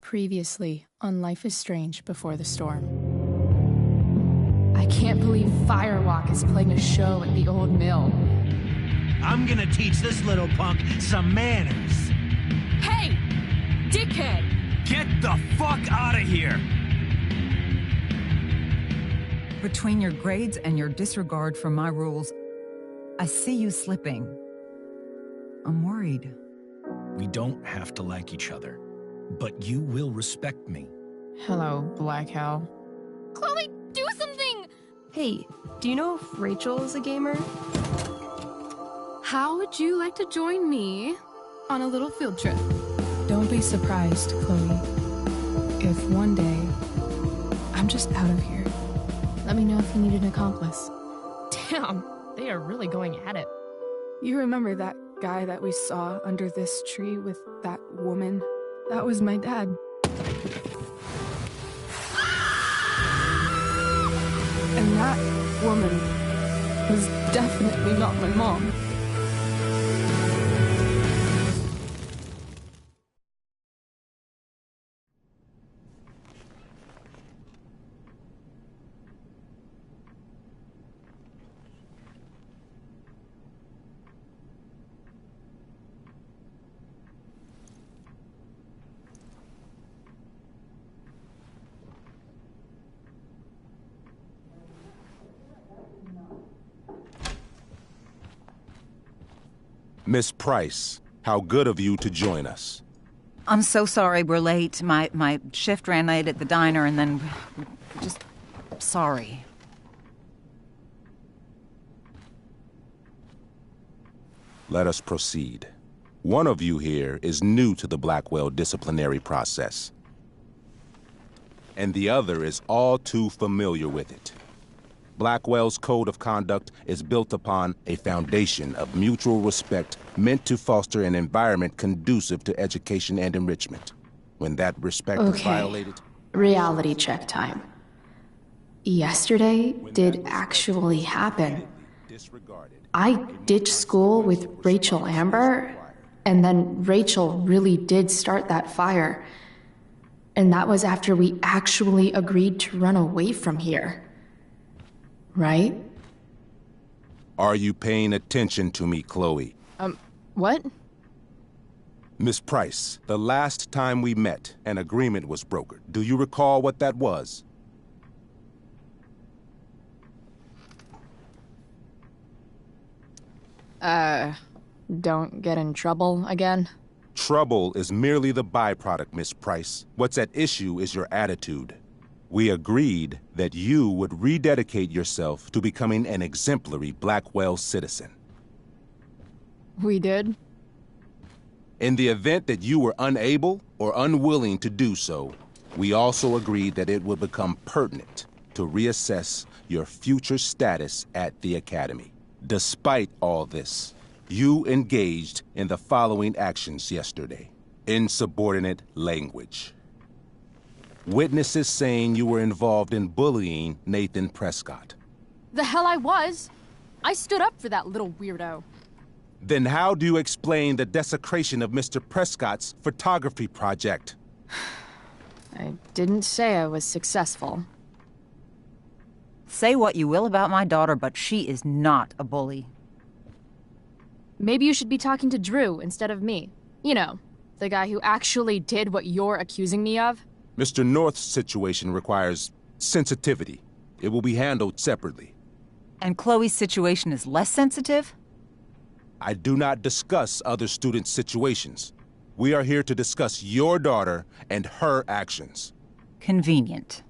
Previously on Life is Strange Before the Storm. I can't believe Firewalk is playing a show at the old mill. I'm gonna teach this little punk some manners. Hey! Dickhead! Get the fuck out of here! Between your grades and your disregard for my rules, I see you slipping. I'm worried. We don't have to like each other, but you will respect me. Hello, Black Hell. Chloe, do something! Hey, do you know if Rachel is a gamer? How would you like to join me on a little field trip? Don't be surprised, Chloe, if one day I'm just out of here. Let me know if you need an accomplice. Damn, they are really going at it. You remember that guy that we saw under this tree with that woman? That was my dad. And that woman was definitely not my mom. Miss Price, how good of you to join us. I'm so sorry we're late. My shift ran late at the diner and then... just... sorry. Let us proceed. One of you here is new to the Blackwell disciplinary process, and the other is all too familiar with it. Blackwell's code of conduct is built upon a foundation of mutual respect meant to foster an environment conducive to education and enrichment. When that respect is violated... Reality check time. Yesterday did actually happen. I ditched school with Rachel Amber, and then Rachel really did start that fire. And that was after we actually agreed to run away from here. Right? Are you paying attention to me, Chloe? What? Miss Price, the last time we met, an agreement was brokered. Do you recall what that was? Don't get in trouble again? Trouble is merely the byproduct, Miss Price. What's at issue is your attitude. We agreed that you would rededicate yourself to becoming an exemplary Blackwell citizen. We did? In the event that you were unable or unwilling to do so, we also agreed that it would become pertinent to reassess your future status at the Academy. Despite all this, you engaged in the following actions yesterday. Insubordinate language. Witnesses saying you were involved in bullying Nathan Prescott. The hell I was! I stood up for that little weirdo. Then how do you explain the desecration of Mr. Prescott's photography project? I didn't say I was successful. Say what you will about my daughter, but she is not a bully. Maybe you should be talking to Drew instead of me. You know, the guy who actually did what you're accusing me of. Mr. North's situation requires sensitivity. It will be handled separately. And Chloe's situation is less sensitive? I do not discuss other students' situations. We are here to discuss your daughter and her actions. Convenient.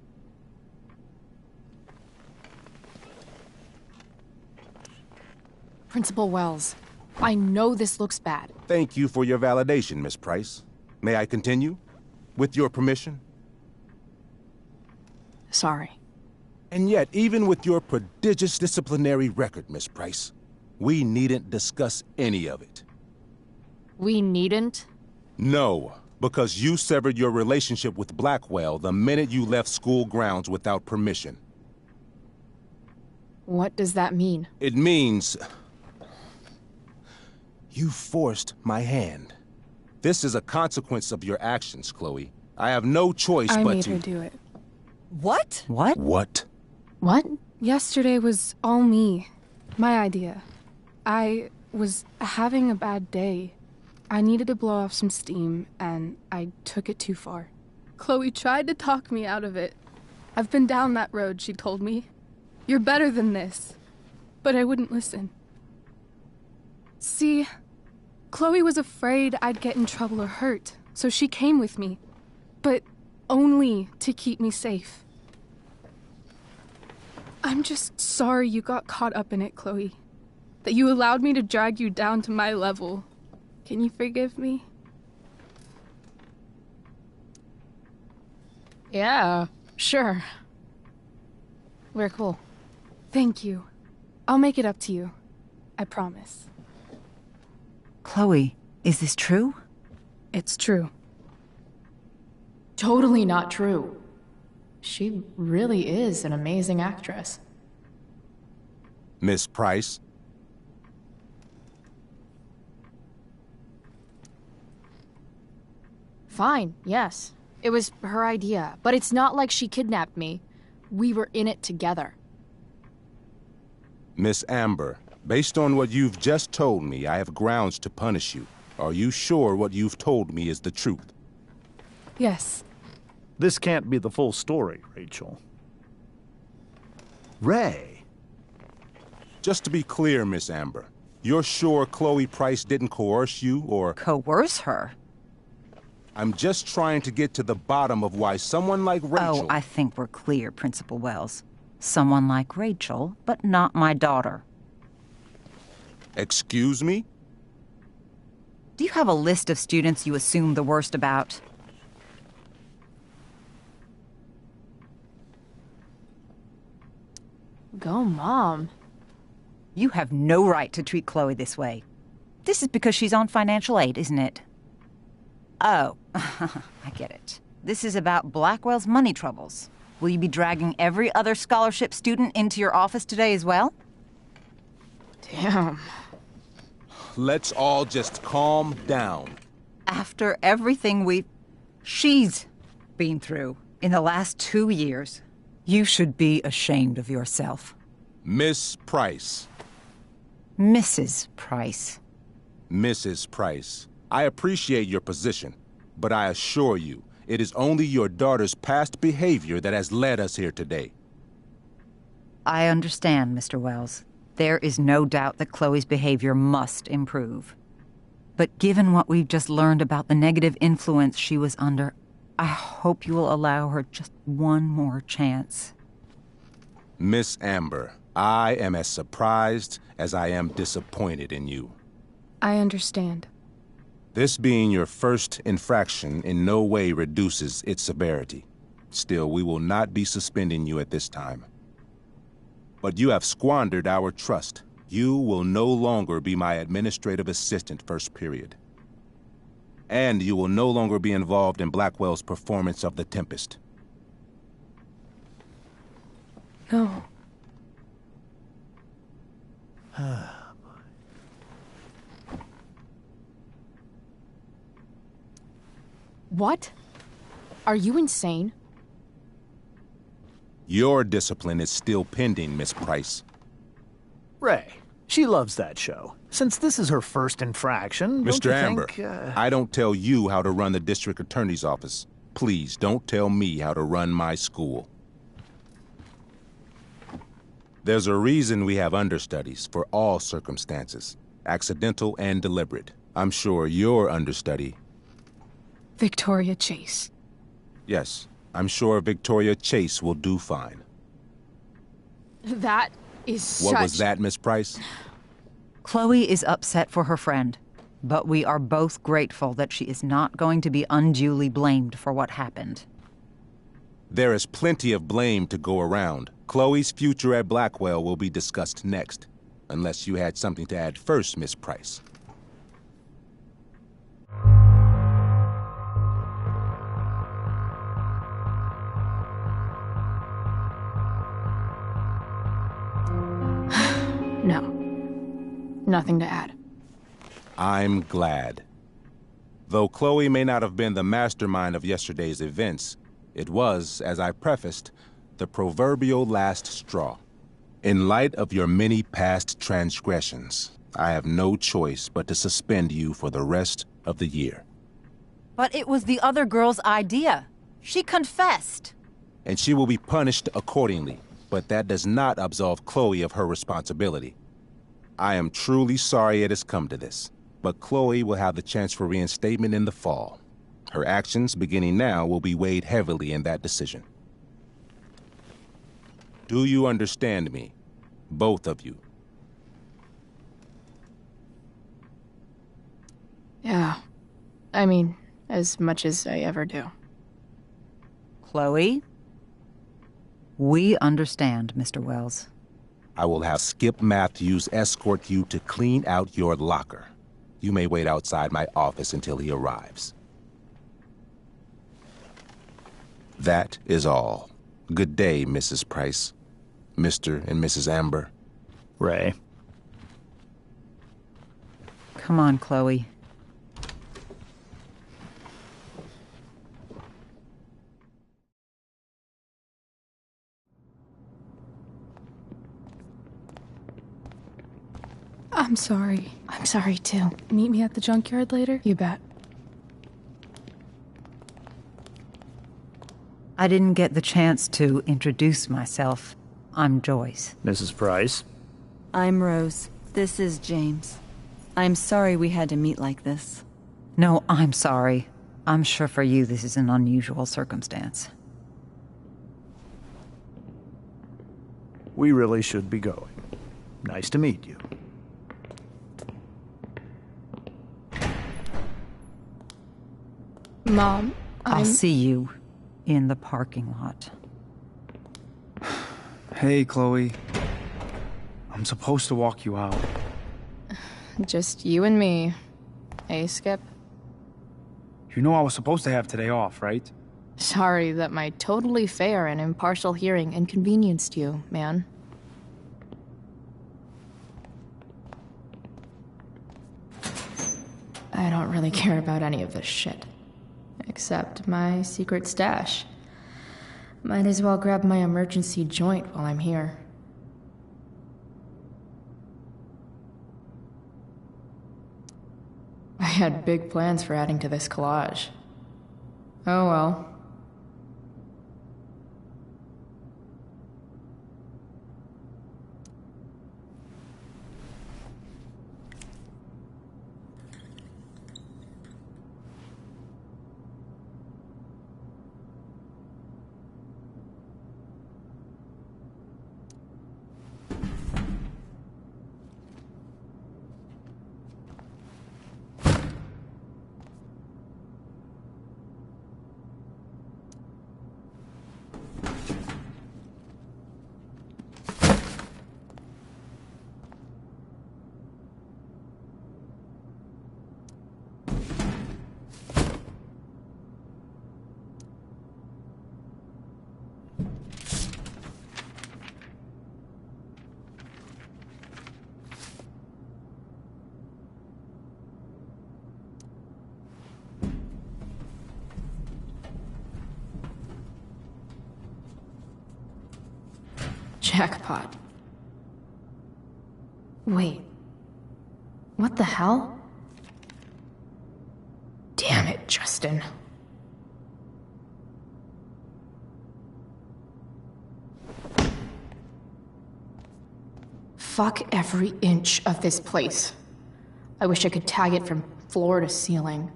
Principal Wells, I know this looks bad. Thank you for your validation, Miss Price. May I continue? With your permission? Sorry. And yet, even with your prodigious disciplinary record, Miss Price, we needn't discuss any of it. We needn't? No, because you severed your relationship with Blackwell the minute you left school grounds without permission. What does that mean? It means... you forced my hand. This is a consequence of your actions, Chloe. I have no choice I but made to... her do it. What? What? What? What? Yesterday was all me. My idea. I was having a bad day. I needed to blow off some steam, and I took it too far. Chloe tried to talk me out of it. I've been down that road, she told me. You're better than this. But I wouldn't listen. See, Chloe was afraid I'd get in trouble or hurt, so she came with me. But only to keep me safe. I'm just sorry you got caught up in it, Chloe. That you allowed me to drag you down to my level. Can you forgive me? Yeah, sure. We're cool. Thank you. I'll make it up to you. I promise. Chloe, is this true? It's true. Totally not true. She really is an amazing actress. Miss Price? Fine, yes. It was her idea, but it's not like she kidnapped me. We were in it together. Miss Amber, based on what you've just told me, I have grounds to punish you. Are you sure what you've told me is the truth? Yes. This can't be the full story, Rachel. Ray. Just to be clear, Miss Amber, you're sure Chloe Price didn't coerce you, or... Coerce her? I'm just trying to get to the bottom of why someone like Rachel... Oh, I think we're clear, Principal Wells. Someone like Rachel, but not my daughter. Excuse me? Do you have a list of students you assume the worst about? Go, Mom. You have no right to treat Chloe this way. This is because she's on financial aid, isn't it? Oh, I get it. This is about Blackwell's money troubles. Will you be dragging every other scholarship student into your office today as well? Damn. Let's all just calm down. After everything she's been through in the last 2 years, you should be ashamed of yourself. Miss Price. Mrs. Price. Mrs. Price, I appreciate your position, but I assure you, it is only your daughter's past behavior that has led us here today. I understand, Mr. Wells. There is no doubt that Chloe's behavior must improve. But given what we've just learned about the negative influence she was under, I hope you will allow her just one more chance. Miss Amber, I am as surprised as I am disappointed in you. I understand. This being your first infraction in no way reduces its severity. Still, we will not be suspending you at this time. But you have squandered our trust. You will no longer be my administrative assistant first period. And you will no longer be involved in Blackwell's performance of The Tempest. No. What? Are you insane? Your discipline is still pending, Miss Price. Ray, she loves that show. Since this is her first infraction, don't Mr. you Amber, think, I don't tell you how to run the district attorney's office. Please don't tell me how to run my school. There's a reason we have understudies for all circumstances, accidental and deliberate. I'm sure your understudy... Victoria Chase. Yes, I'm sure Victoria Chase will do fine. That is What was that, Miss Price? Chloe is upset for her friend, but we are both grateful that she is not going to be unduly blamed for what happened. There is plenty of blame to go around. Chloe's future at Blackwell will be discussed next. Unless you had something to add first, Miss Price. No. Nothing to add. I'm glad. Though Chloe may not have been the mastermind of yesterday's events, it was, as I prefaced, the proverbial last straw. In light of your many past transgressions, I have no choice but to suspend you for the rest of the year. But it was the other girl's idea. She confessed. And she will be punished accordingly, but that does not absolve Chloe of her responsibility. I am truly sorry it has come to this, but Chloe will have the chance for reinstatement in the fall. Her actions, beginning now, will be weighed heavily in that decision. Do you understand me? Both of you. Yeah. I mean, as much as I ever do. Chloe? We understand, Mr. Wells. I will have Skip Matthews escort you to clean out your locker. You may wait outside my office until he arrives. That is all. Good day, Mrs. Price. Mr. and Mrs. Amber. Ray. Come on, Chloe. I'm sorry. I'm sorry, too. Meet me at the junkyard later? You bet. I didn't get the chance to introduce myself. I'm Joyce. Mrs. Price. I'm Rose. This is James. I'm sorry we had to meet like this. No, I'm sorry. I'm sure for you this is an unusual circumstance. We really should be going. Nice to meet you. Mom, I'll see you in the parking lot. Hey, Chloe. I'm supposed to walk you out. Just you and me. Hey, Skip? You know I was supposed to have today off, right? Sorry that my totally fair and impartial hearing inconvenienced you, man. I don't really care about any of this shit. Except my secret stash. Might as well grab my emergency joint while I'm here. I had big plans for adding to this collage. Oh well. Jackpot. Wait. What the hell? Damn it, Justin. Fuck every inch of this place. I wish I could tag it from floor to ceiling.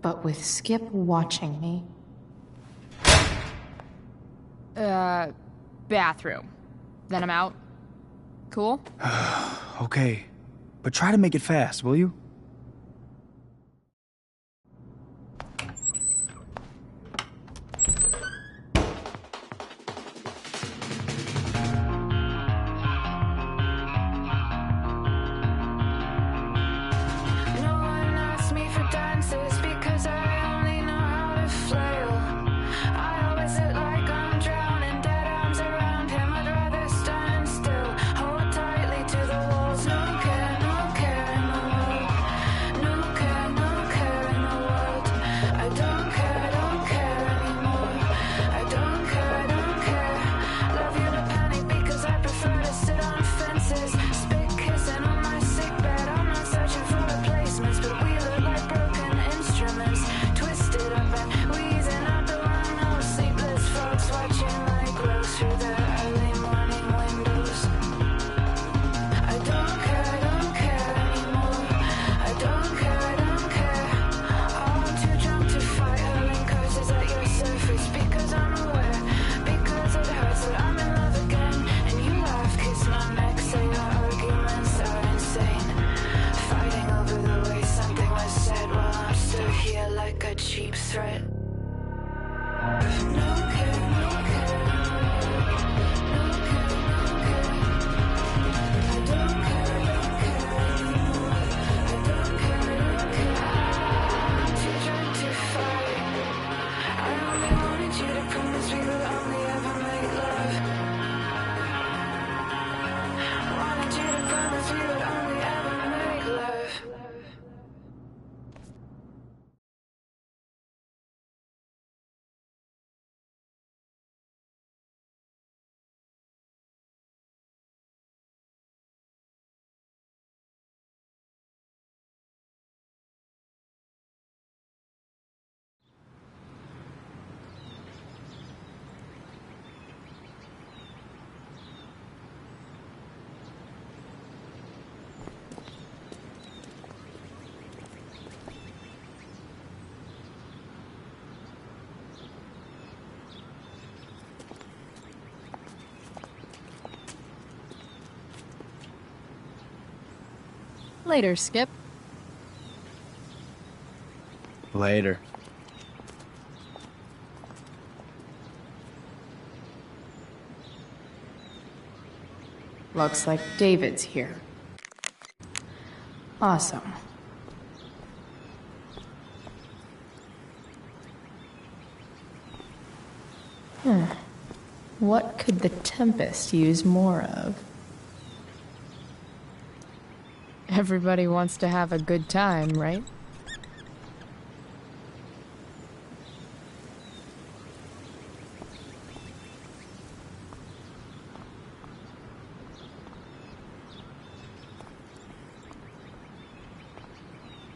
But with Skip watching me... bathroom. Then I'm out. Cool? Okay, but try to make it fast, will you? cheap threat. No care, no care. No care, no care. I don't care, don't care anymore. I don't care, don't care. Too drunk to fight. I only wanted you to promise we would only ever make love. Wanted you to promise we would only ever make love. Later, Skip. Later. Looks like David's here. Awesome. What could the Tempest use more of? Everybody wants to have a good time, right?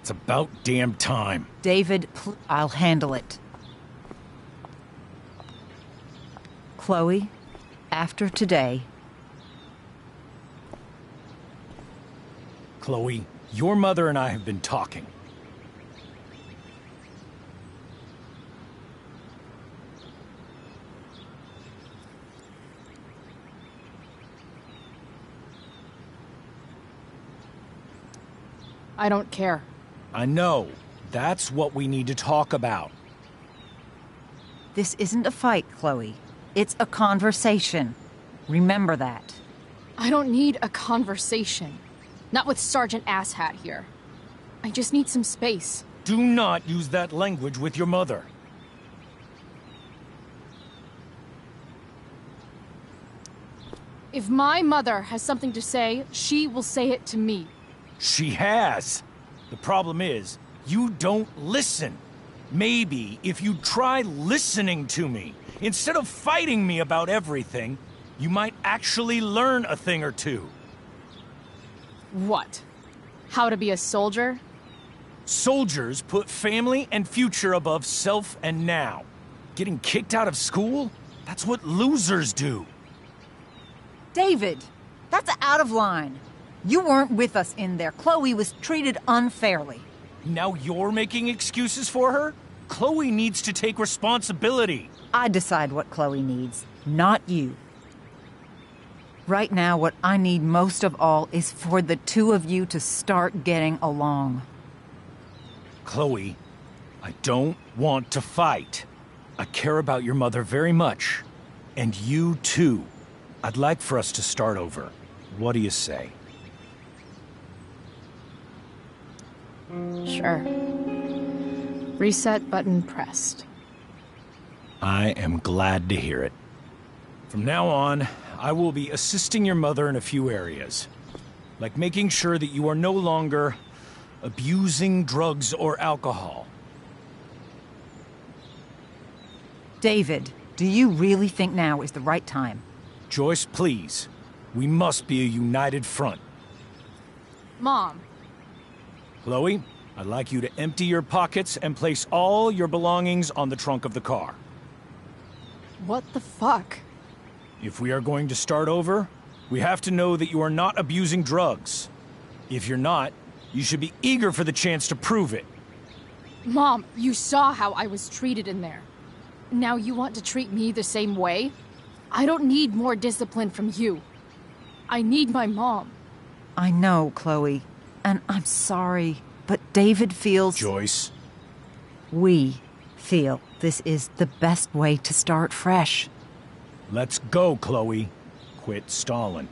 It's about damn time. David, I'll handle it. Chloe, after today... Chloe, your mother and I have been talking. I don't care. I know. That's what we need to talk about. This isn't a fight, Chloe. It's a conversation. Remember that. I don't need a conversation. Not with Sergeant Asshat here. I just need some space. Do not use that language with your mother. If my mother has something to say, she will say it to me. She has. The problem is, you don't listen. Maybe if you try listening to me, instead of fighting me about everything, you might actually learn a thing or two. What? How to be a soldier? Soldiers put family and future above self and now. Getting kicked out of school? That's what losers do. David, that's out of line. You weren't with us in there. Chloe was treated unfairly. Now you're making excuses for her? Chloe needs to take responsibility. I decide what Chloe needs, not you. Right now, what I need most of all is for the two of you to start getting along. Chloe, I don't want to fight. I care about your mother very much. And you too. I'd like for us to start over. What do you say? Sure. Reset button pressed. I am glad to hear it. From now on, I will be assisting your mother in a few areas. Like making sure that you are no longer abusing drugs or alcohol. David, do you really think now is the right time? Joyce, please. We must be a united front. Mom. Chloe, I'd like you to empty your pockets and place all your belongings on the trunk of the car. What the fuck? If we are going to start over, we have to know that you are not abusing drugs. If you're not, you should be eager for the chance to prove it. Mom, you saw how I was treated in there. Now you want to treat me the same way? I don't need more discipline from you. I need my mom. I know, Chloe, and I'm sorry, but David feels... Joyce, We feel this is the best way to start fresh. Let's go, Chloe. Quit stalling.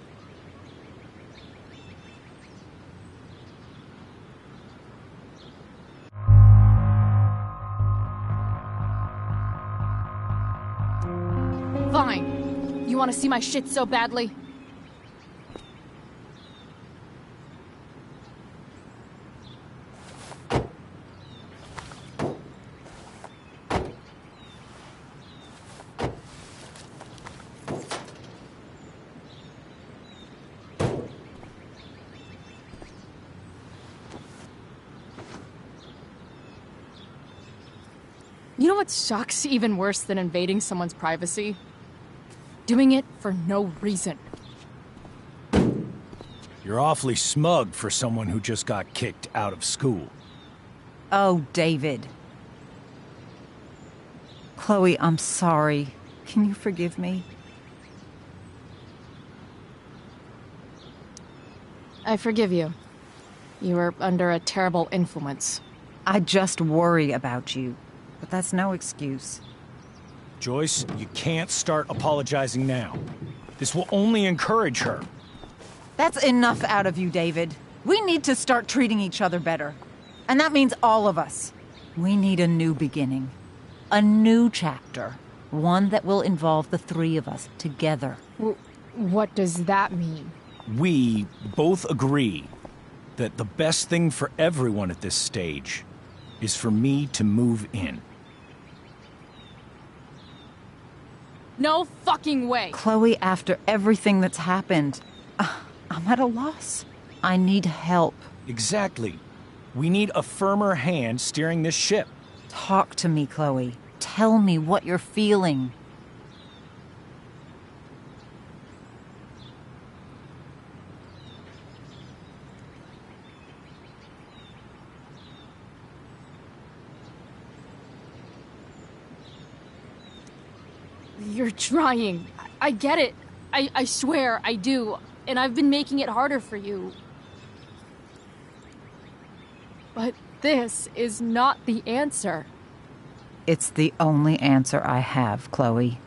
Fine. You want to see my shit so badly? You know what sucks even worse than invading someone's privacy? Doing it for no reason. You're awfully smug for someone who just got kicked out of school. Oh, David. Chloe, I'm sorry. Can you forgive me? I forgive you. You were under a terrible influence. I just worry about you, but that's no excuse. Joyce, you can't start apologizing now. This will only encourage her. That's enough out of you, David. We need to start treating each other better. And that means all of us. We need a new beginning. A new chapter. One that will involve the three of us together. What does that mean? We both agree that the best thing for everyone at this stage is for me to move in. No fucking way! Chloe, after everything that's happened, I'm at a loss. I need help. Exactly. We need a firmer hand steering this ship. Talk to me, Chloe. Tell me what you're feeling. You're trying. I get it. I swear, I do. And I've been making it harder for you. But this is not the answer. It's the only answer I have, Chloe.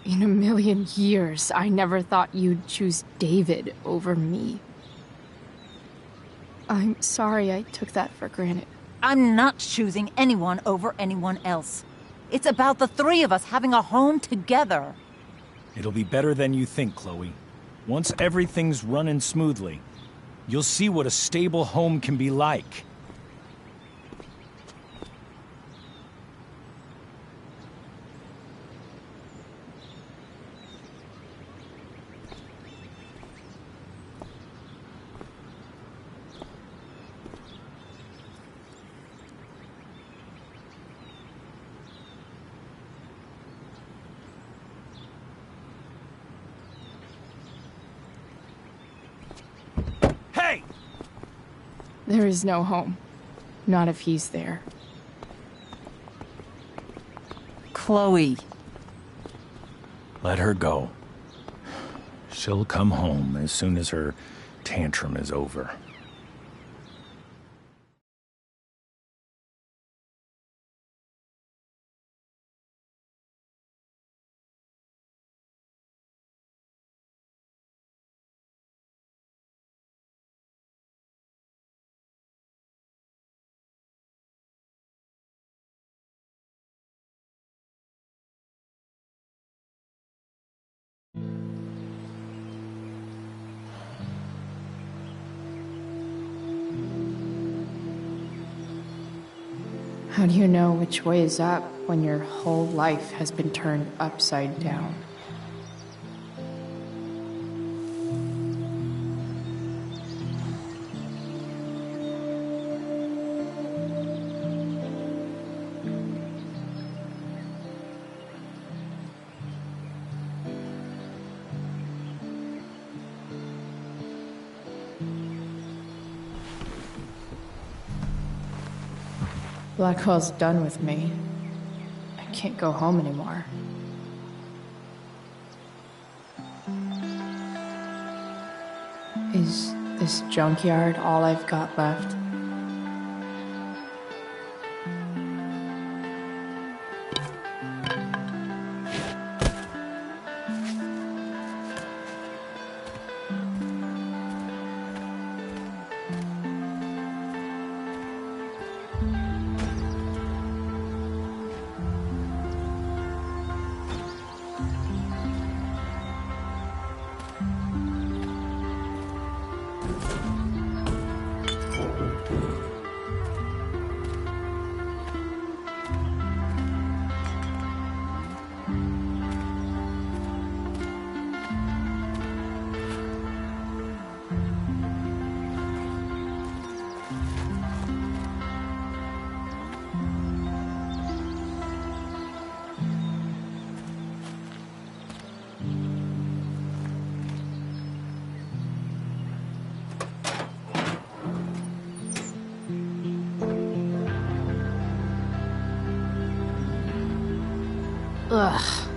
In a million years, I never thought you'd choose David over me. I'm sorry I took that for granted. I'm not choosing anyone over anyone else. It's about the three of us having a home together. It'll be better than you think, Chloe. Once everything's running smoothly, you'll see what a stable home can be like. There is no home. Not if he's there. Chloe. Let her go. She'll come home as soon as her tantrum is over. How do you know which way is up when your whole life has been turned upside down? Blackwell's done with me. I can't go home anymore. Is this junkyard all I've got left? Ugh.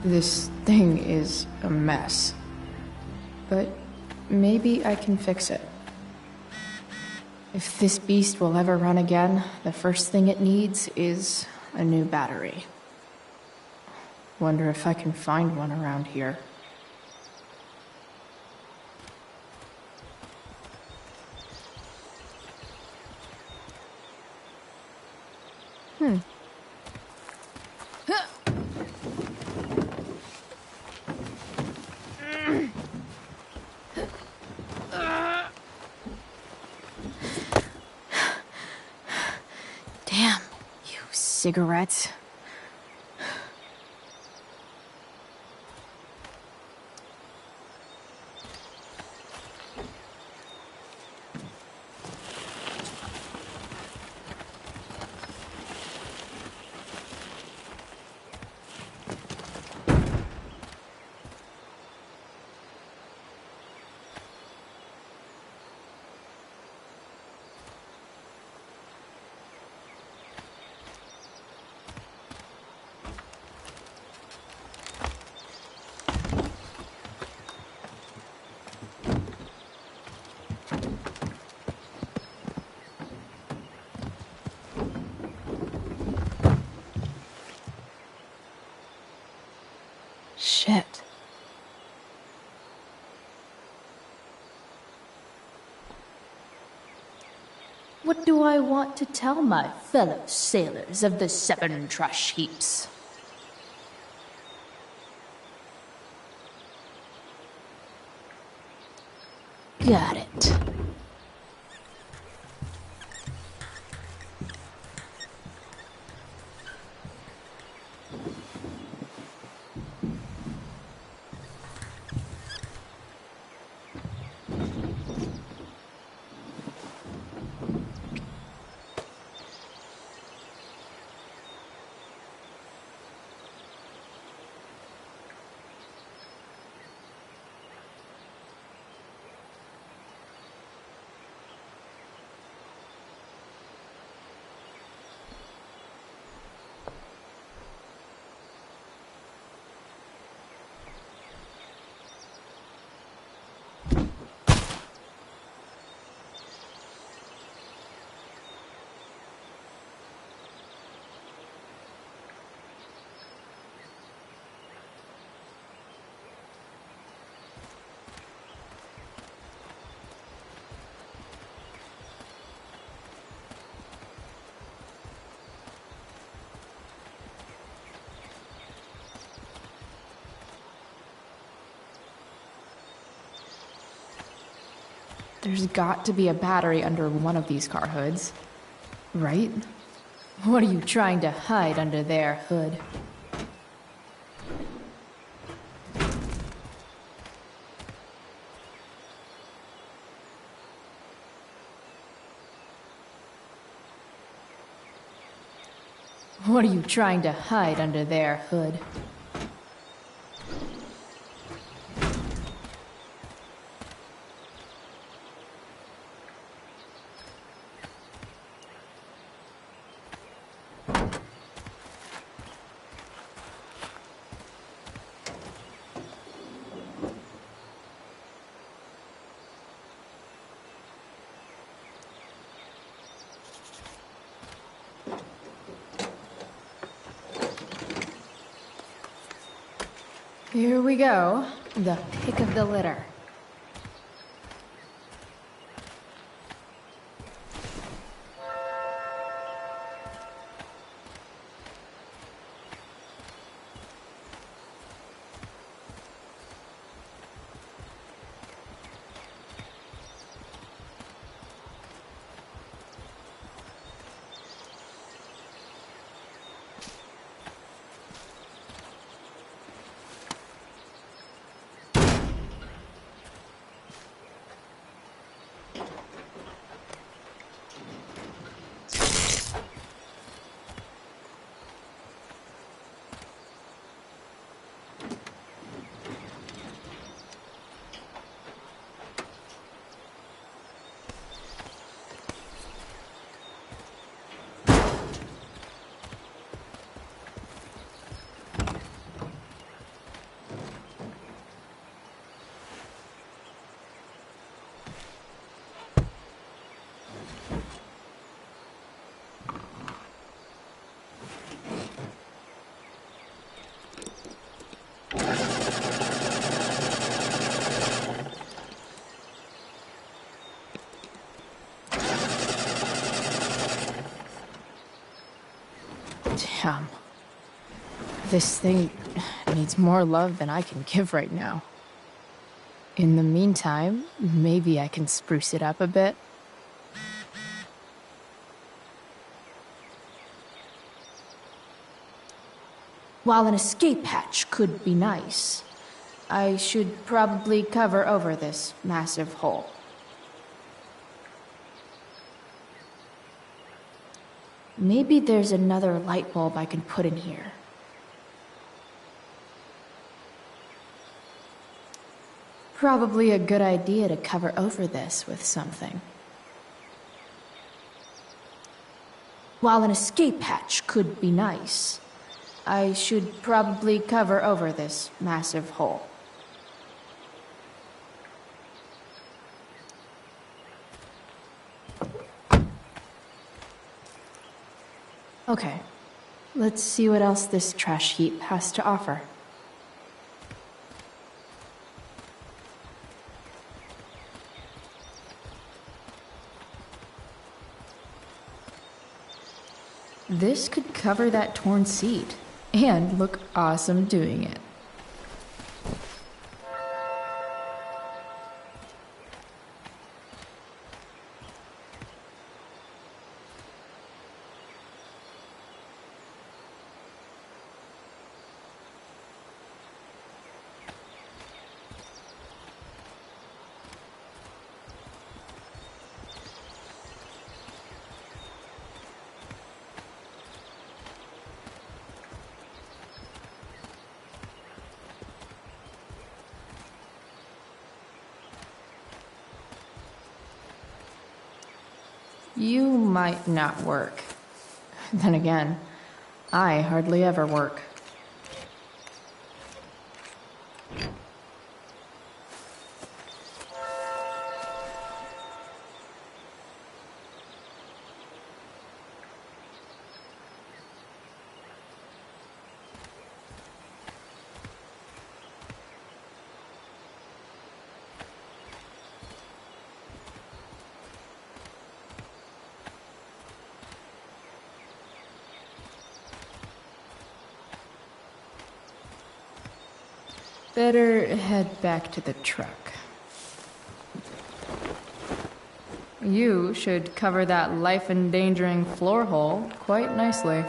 This thing is a mess. But maybe I can fix it. If this beast will ever run again, the first thing it needs is a new battery. Wonder if I can find one around here. Damn, you cigarettes. Shit. What do I want to tell my fellow sailors of the 7 trash heaps? Got it. There's got to be a battery under one of these car hoods. Right? What are you trying to hide under there, Hood? What are you trying to hide under there, Hood? Here we go. The pick of the litter. Damn. This thing needs more love than I can give right now. In the meantime, maybe I can spruce it up a bit. While an escape hatch could be nice, I should probably cover over this massive hole. Maybe there's another light bulb I can put in here. Probably a good idea to cover over this with something. While an escape hatch could be nice, I should probably cover over this massive hole. Okay, let's see what else this trash heap has to offer. This could cover that torn seat, and look awesome doing it. You might not work. Then again, I hardly ever work. Better head back to the truck. You should cover that life-endangering floor hole quite nicely.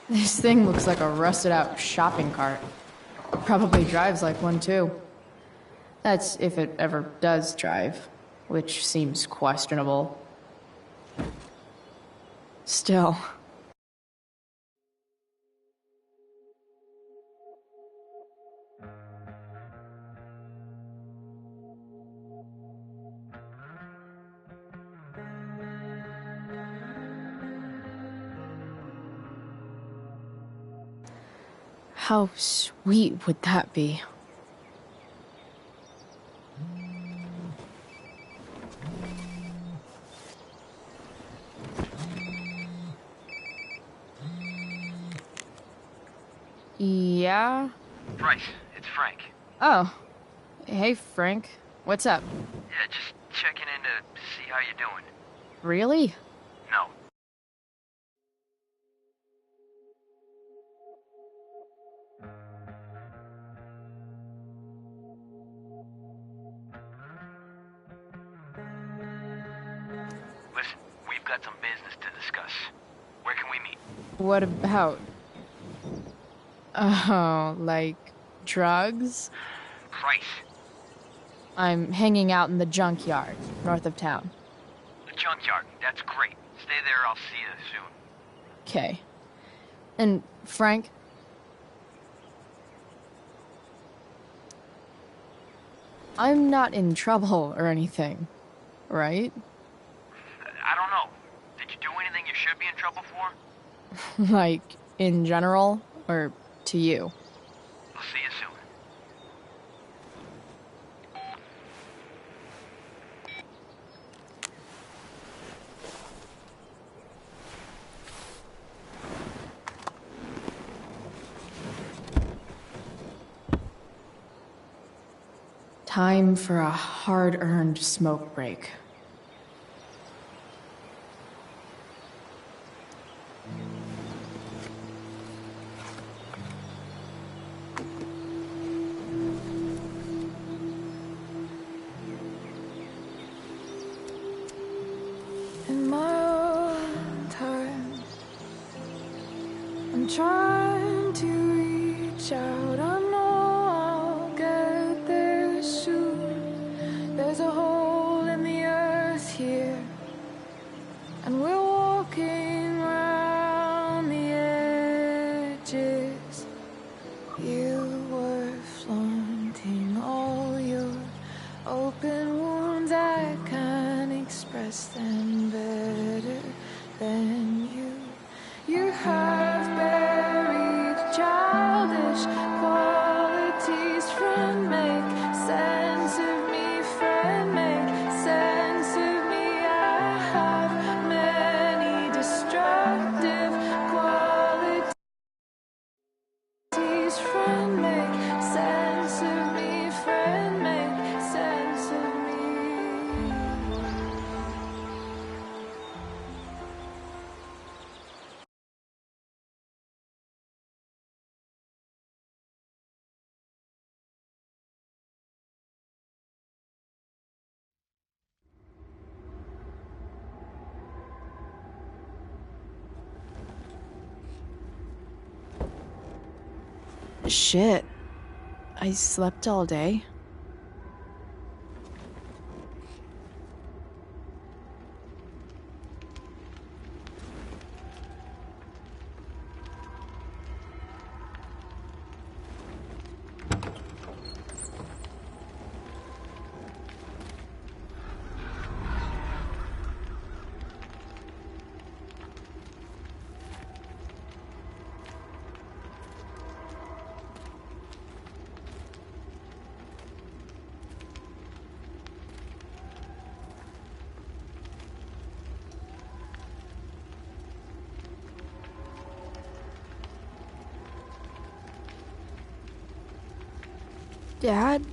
This thing looks like a rusted out shopping cart. Probably drives like one too. That's if it ever does drive, which seems questionable. Still. How sweet would that be? Yeah? Bryce, it's Frank. Oh. Hey, Frank. What's up? Yeah, just checking in to see how you're doing. Really? No. Listen, we've got some business to discuss. Where can we meet? What about? Oh, like drugs? Price. I'm hanging out in the junkyard, north of town. The junkyard. That's great. Stay there, I'll see you soon. Okay. And Frank? I'm not in trouble or anything, right? I don't know. Did you do anything you should be in trouble for? Like, in general, or to you? I'll see you soon. Time for a hard-earned smoke break. In my own time, I'm trying to reach out. I know I'll get there soon. There's a hole in the earth here, and we're walking around the edges. You were flaunting all your open wounds. I can't express them better than you. You have buried childish qualities. Friend, make sense of me. Friend, make sense of me. I have many destructive qualities. Friend, make sense of me. Friend, make sense of me. Shit. I slept all day. Dad?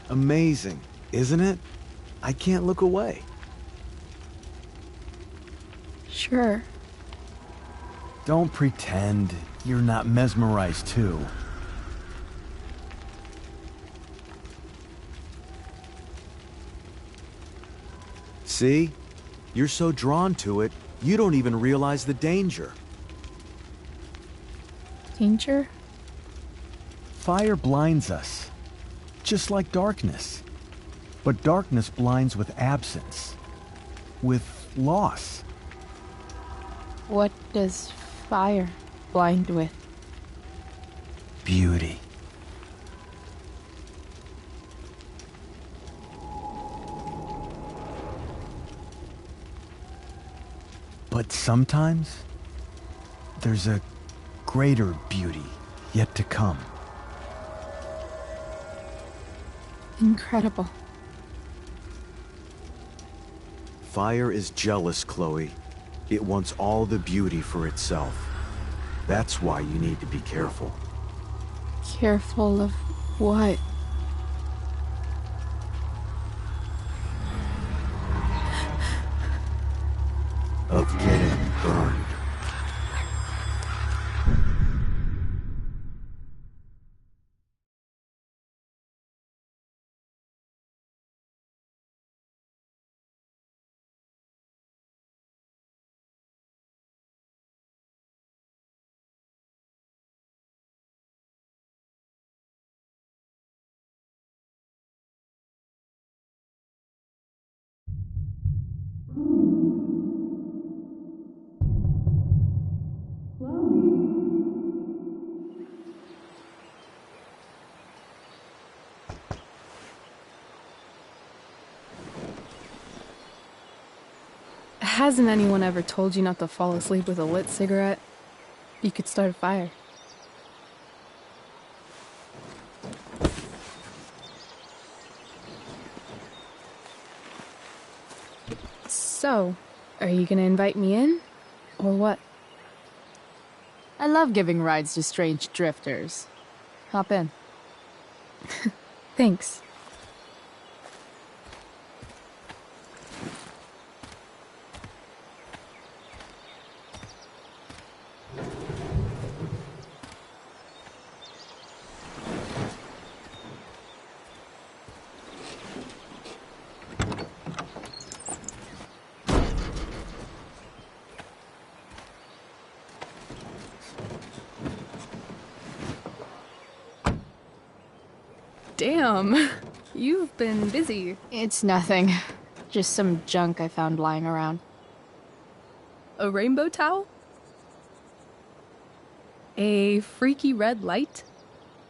Amazing, isn't it? I can't look away. Sure. Don't pretend you're not mesmerized too. See? You're so drawn to it, you don't even realize the danger. Danger? Fire blinds us, just like darkness. But darkness blinds with absence, with loss. What does fire blind with? Beauty. But sometimes, there's a greater beauty yet to come. Incredible. Fire is jealous, Chloe. It wants all the beauty for itself. That's why you need to be careful. Careful of what? Of getting burned. Hasn't anyone ever told you not to fall asleep with a lit cigarette? You could start a fire. So, are you gonna invite me in? Or what? I love giving rides to strange drifters. Hop in. Thanks. Damn, you've been busy. It's nothing. Just some junk I found lying around. A rainbow towel? A freaky red light?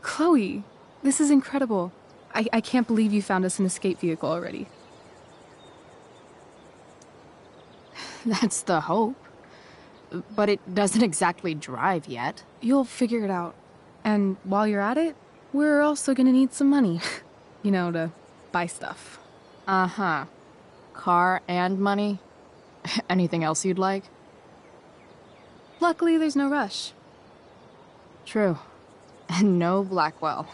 Chloe, this is incredible. I can't believe you found us an escape vehicle already. That's the hope. But it doesn't exactly drive yet. You'll figure it out. And while you're at it, we're also gonna need some money. You know, to buy stuff. Uh-huh. Car and money? Anything else you'd like? Luckily, there's no rush. True. And no Blackwell.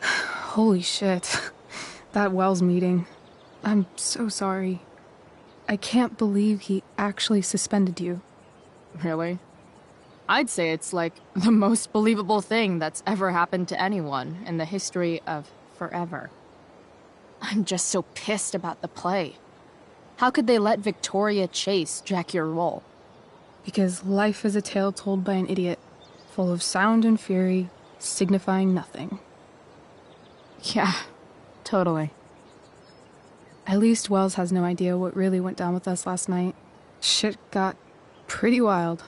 Holy shit. That Wells meeting. I'm so sorry. I can't believe he actually suspended you. Really? I'd say it's like the most believable thing that's ever happened to anyone in the history of forever. I'm just so pissed about the play. How could they let Victoria Chase jack your role? Because life is a tale told by an idiot, full of sound and fury, signifying nothing. Yeah, totally. At least Wells has no idea what really went down with us last night. Shit got pretty wild.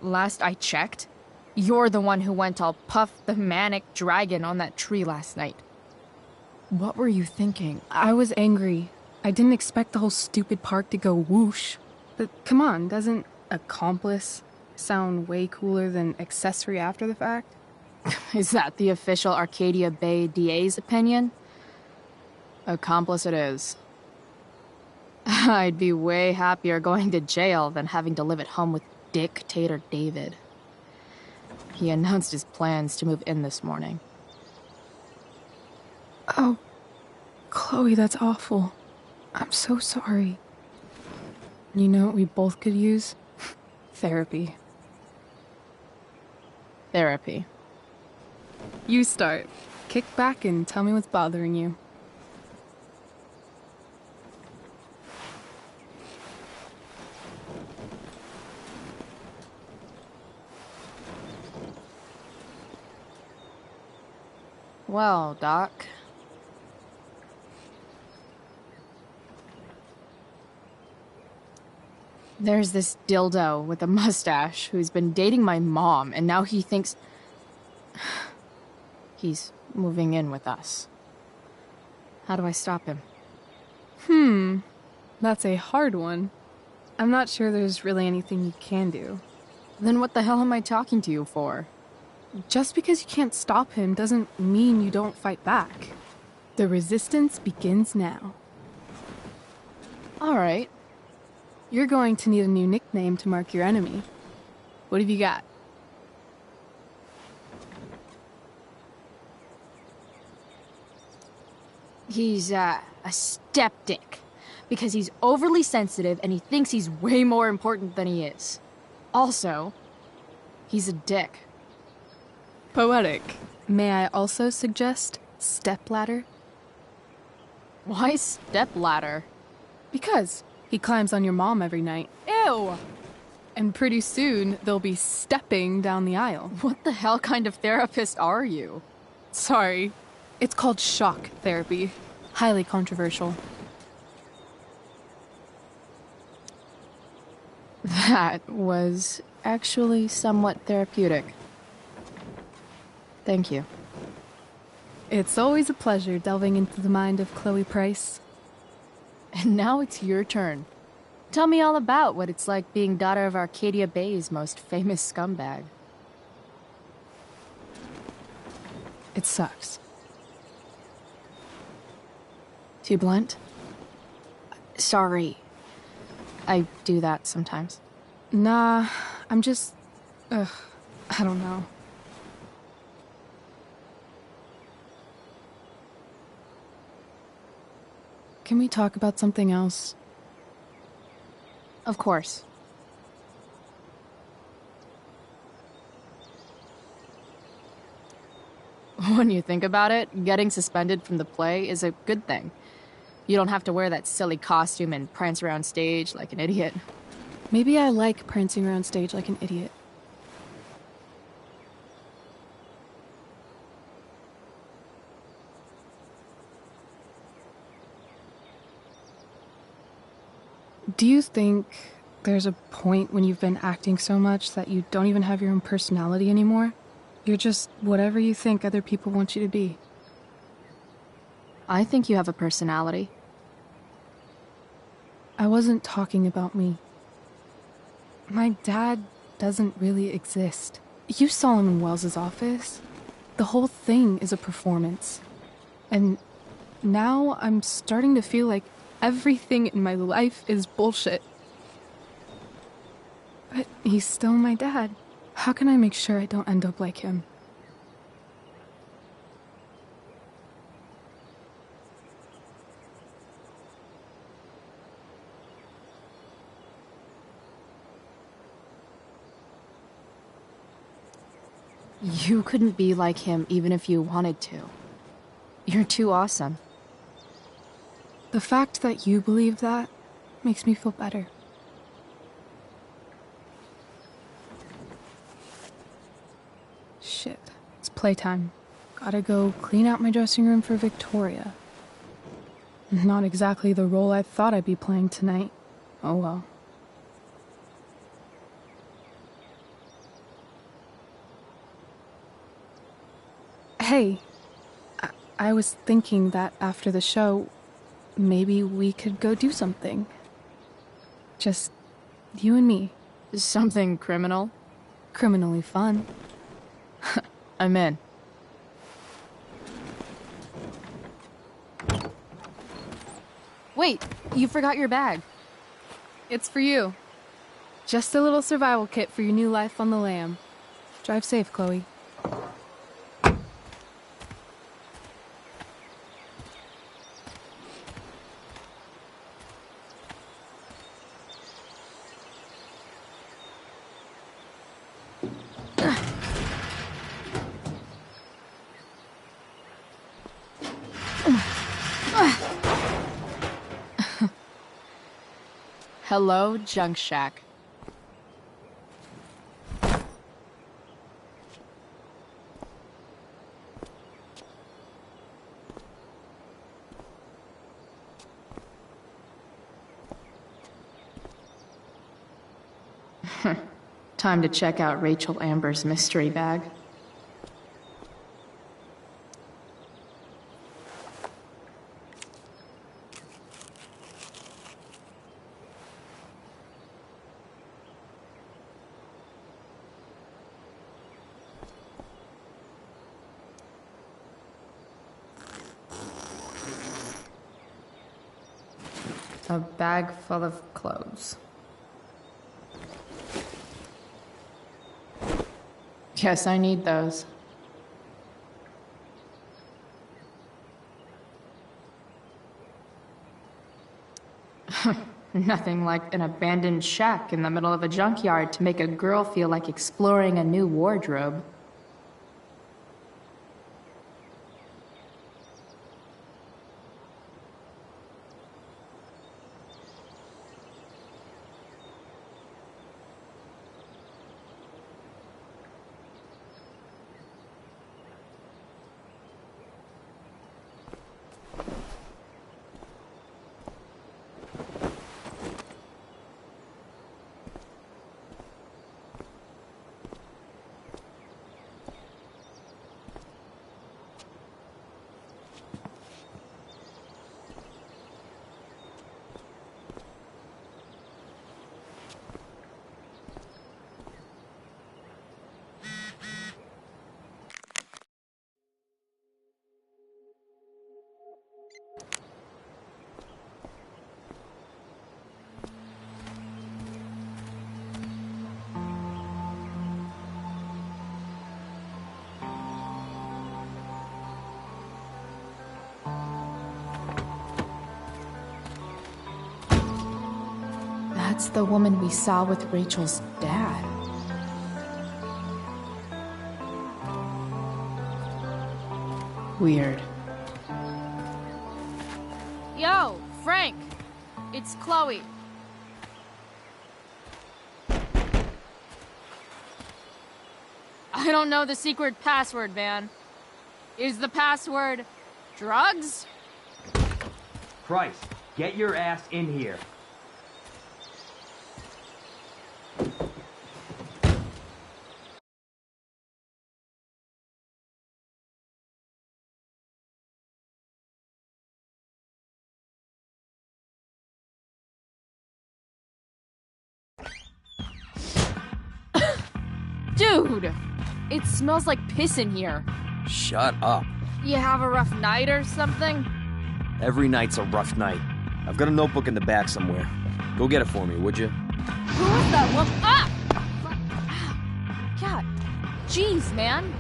Last I checked, you're the one who went all Puff the Manic Dragon on that tree last night. What were you thinking? I was angry. I didn't expect the whole stupid park to go whoosh. But come on, doesn't accomplice sound way cooler than accessory after the fact? Is that the official Arcadia Bay DA's opinion? Accomplice it is. I'd be way happier going to jail than having to live at home with Dictator David. He announced his plans to move in this morning. Oh, Chloe, that's awful. I'm so sorry. You know what we both could use? Therapy. Therapy. You start. Kick back and tell me what's bothering you. Well, Doc. There's this dildo with a mustache who's been dating my mom, and now he thinks he's moving in with us. How do I stop him? That's a hard one. I'm not sure there's really anything you can do. Then what the hell am I talking to you for? Just because you can't stop him doesn't mean you don't fight back. The resistance begins now. All right. You're going to need a new nickname to mark your enemy. What have you got? He's, a skeptic. Because he's overly sensitive and he thinks he's way more important than he is. Also, he's a dick. Poetic. May I also suggest stepladder? Why stepladder? Because he climbs on your mom every night. Ew! And pretty soon, they'll be stepping down the aisle. What the hell kind of therapist are you? Sorry. It's called shock therapy. Highly controversial. That was actually somewhat therapeutic. Thank you. It's always a pleasure delving into the mind of Chloe Price. And now it's your turn. Tell me all about what it's like being daughter of Arcadia Bay's most famous scumbag. It sucks. Too blunt? Sorry. I do that sometimes. Nah, I'm just... I don't know. Can we talk about something else? Of course. When you think about it, getting suspended from the play is a good thing. You don't have to wear that silly costume and prance around stage like an idiot. Maybe I like prancing around stage like an idiot. Do you think there's a point when you've been acting so much that you don't even have your own personality anymore? You're just whatever you think other people want you to be. I think you have a personality. I wasn't talking about me. My dad doesn't really exist. You saw him in Wells's office. The whole thing is a performance. And now I'm starting to feel like everything in my life is bullshit. But he's still my dad. How can I make sure I don't end up like him? You couldn't be like him even if you wanted to. You're too awesome. The fact that you believe that makes me feel better. Shit, it's playtime. Gotta go clean out my dressing room for Victoria. Not exactly the role I thought I'd be playing tonight. Oh well. Hey, I was thinking that after the show, maybe we could go do something. Just you and me. Something criminal? Criminally fun. I'm in. Wait, you forgot your bag. It's for you. Just a little survival kit for your new life on the lam. Drive safe, Chloe. Hello, Junk Shack. Time to check out Rachel Amber's mystery bag. A bag full of clothes. Yes, I need those. Nothing like an abandoned shack in the middle of a junkyard to make a girl feel like exploring a new wardrobe. That's the woman we saw with Rachel's dad. Weird. Yo, Frank! It's Chloe. I don't know the secret password, man. Is the password drugs? Price, get your ass in here. Dude! It smells like piss in here. Shut up. You have a rough night or something? Every night's a rough night. I've got a notebook in the back somewhere. Go get it for me, would you? Who is that woman? Ah! God. Jeez, man.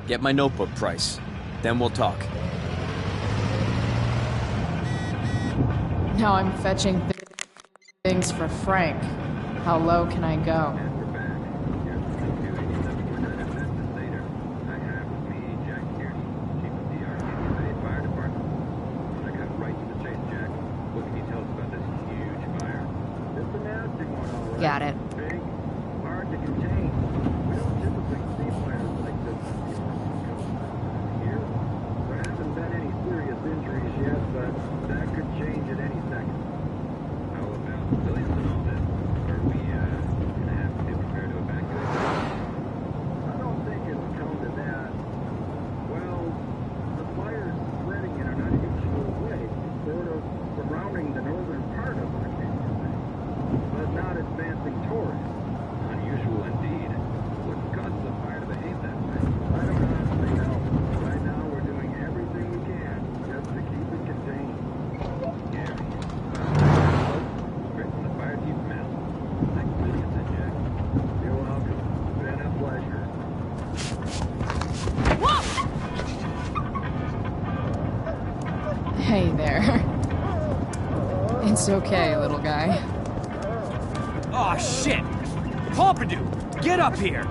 Get my notebook, Price. Then we'll talk. Now I'm fetching things for Frank. How low can I go? Got it. Hard to contain. We don't typically see fires like this here. There hasn't been any serious injuries yet, but that could change at any second. How about Billy's and all this? Are we gonna have Hey there. It's okay, little guy. Oh shit! Pompidou, get up here!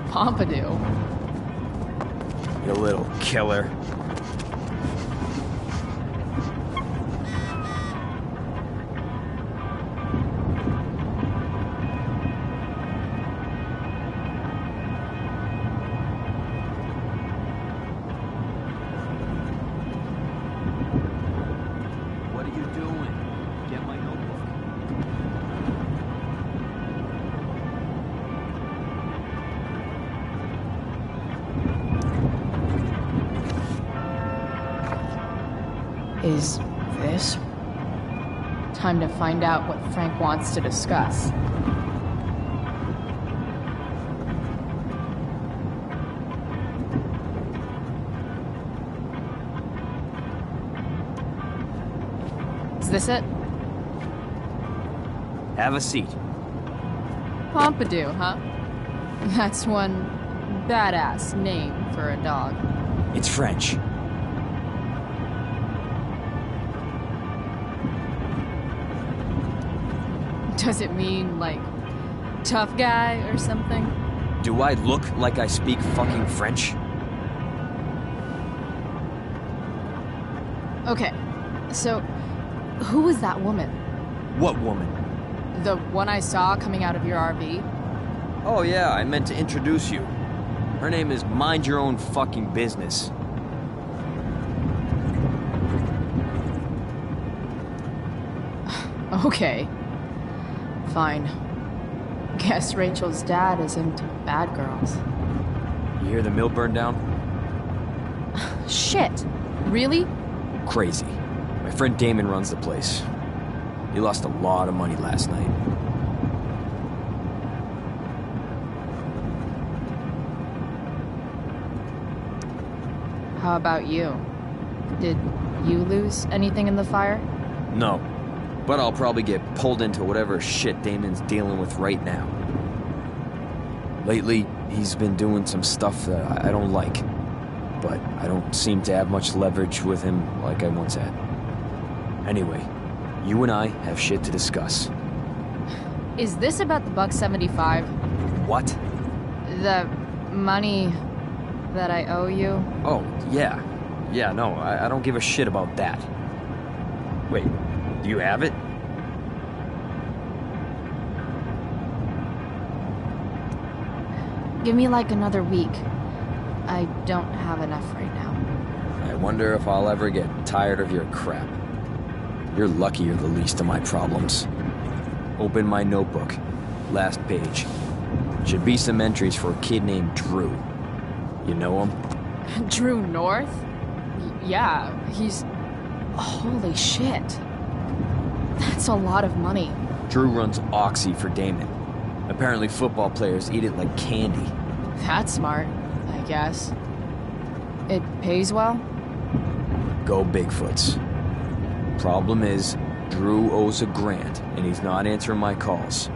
Pompidou? You little killer. What are you doing? Get my notebook. Is this? Time to find out what Frank wants to discuss. Is this it? Have a seat. Pompidou, huh? That's one badass name for a dog. It's French. Does it mean, like, tough guy or something? Do I look like I speak fucking French? Okay, so who was that woman? What woman? The one I saw coming out of your RV? Oh yeah, I meant to introduce you. Her name is Mind Your Own Fucking Business. Okay. Fine. Guess Rachel's dad is into bad girls. You hear the mill burn down? Shit! Really? Crazy. My friend Damon runs the place. He lost a lot of money last night. How about you? Did you lose anything in the fire? No. But I'll probably get pulled into whatever shit Damon's dealing with right now. Lately, he's been doing some stuff that I don't like. But I don't seem to have much leverage with him like I once had. Anyway, you and I have shit to discuss. Is this about the $175? What? The money that I owe you? Oh, yeah. Yeah, no, I don't give a shit about that. Wait, do you have it? Give me like another week. I don't have enough right now. I wonder if I'll ever get tired of your crap. You're lucky you're the least of my problems. Open my notebook. Last page. Should be some entries for a kid named Drew. You know him? Drew North? Yeah, he's... Holy shit. That's a lot of money. Drew runs Oxy for Damon. Apparently football players eat it like candy. That's smart, I guess. It pays well? Go Bigfoots. Problem is, Drew owes a grant, and he's not answering my calls.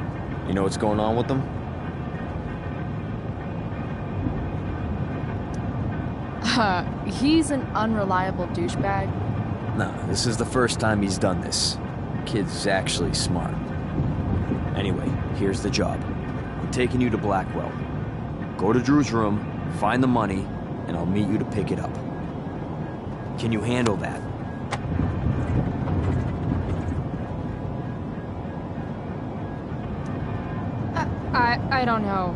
You know what's going on with them? He's an unreliable douchebag. Nah, this is the first time he's done this. Kid's actually smart. Anyway, here's the job. I'm taking you to Blackwell. Go to Drew's room, find the money, and I'll meet you to pick it up. Can you handle that? I don't know.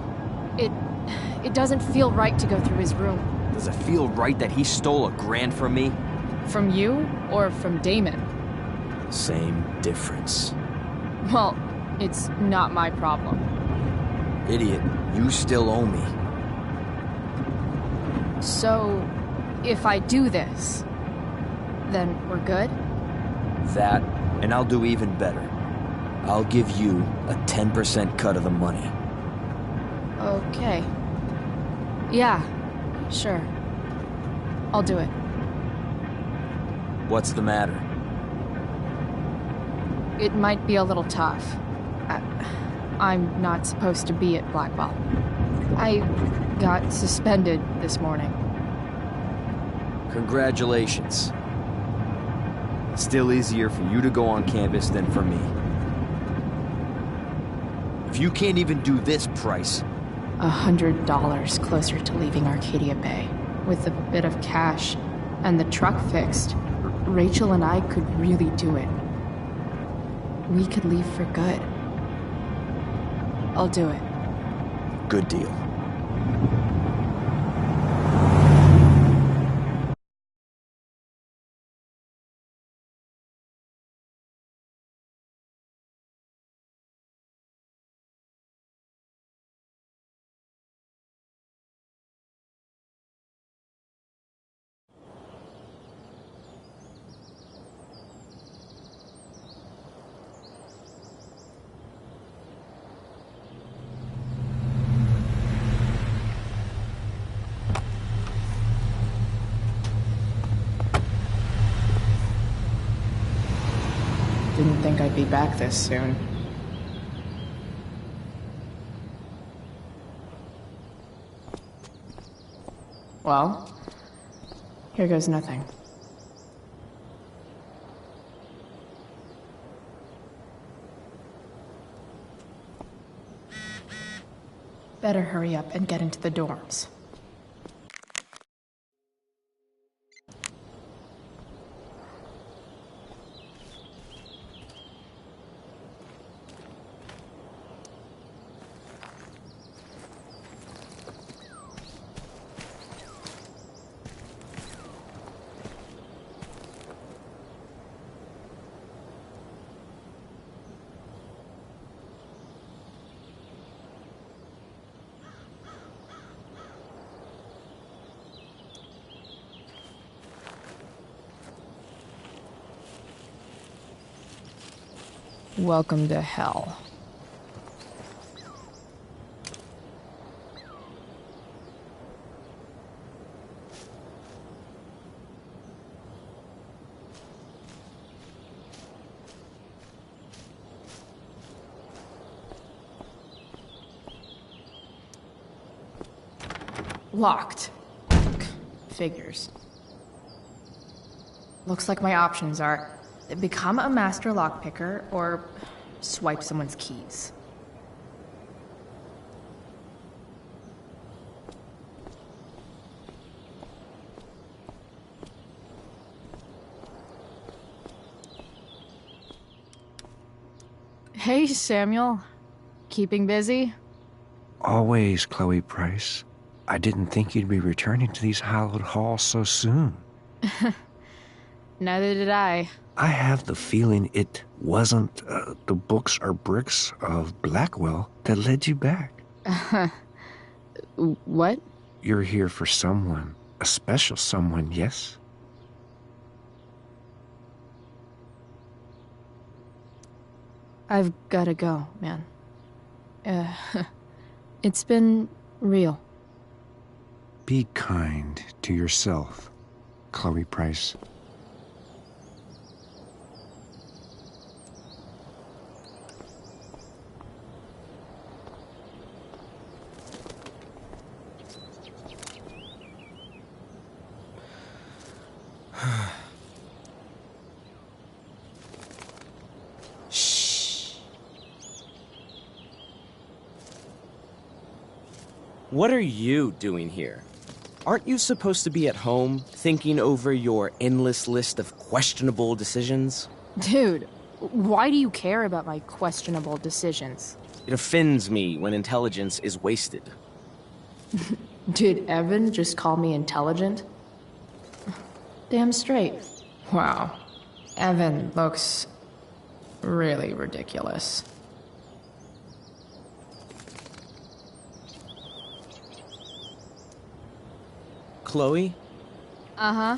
It doesn't feel right to go through his room. Does it feel right that he stole a grand from me? From you or from Damon? Same difference. Well, it's not my problem. Idiot, you still owe me. So, if I do this, then we're good? That, and I'll do even better. I'll give you a 10% cut of the money. Okay. Yeah, sure. I'll do it. What's the matter? It might be a little tough. I'm not supposed to be at Blackwell. I got suspended this morning. Congratulations. Still easier for you to go on campus than for me. If you can't even do this, Price... $100 closer to leaving Arcadia Bay. With a bit of cash and the truck fixed, Rachel and I could really do it. We could leave for good. I'll do it. Good deal. Didn't think I'd be back this soon. Well, here goes nothing. Better hurry up and get into the dorms. Welcome to hell. Locked. Figures. Looks like my options are become a master lockpicker or swipe someone's keys. Hey, Samuel. Keeping busy? Always, Chloe Price. I didn't think you'd be returning to these hallowed halls so soon. Neither did I. I have the feeling it wasn't the books or bricks of Blackwell that led you back. What? You're here for someone. A special someone, yes? I've gotta go, man. It's been real. Be kind to yourself, Chloe Price. What are you doing here? Aren't you supposed to be at home, thinking over your endless list of questionable decisions? Dude, why do you care about my questionable decisions? It offends me when intelligence is wasted. Did Evan just call me intelligent? Damn straight. Wow. Evan looks really ridiculous. Chloe? Uh-huh.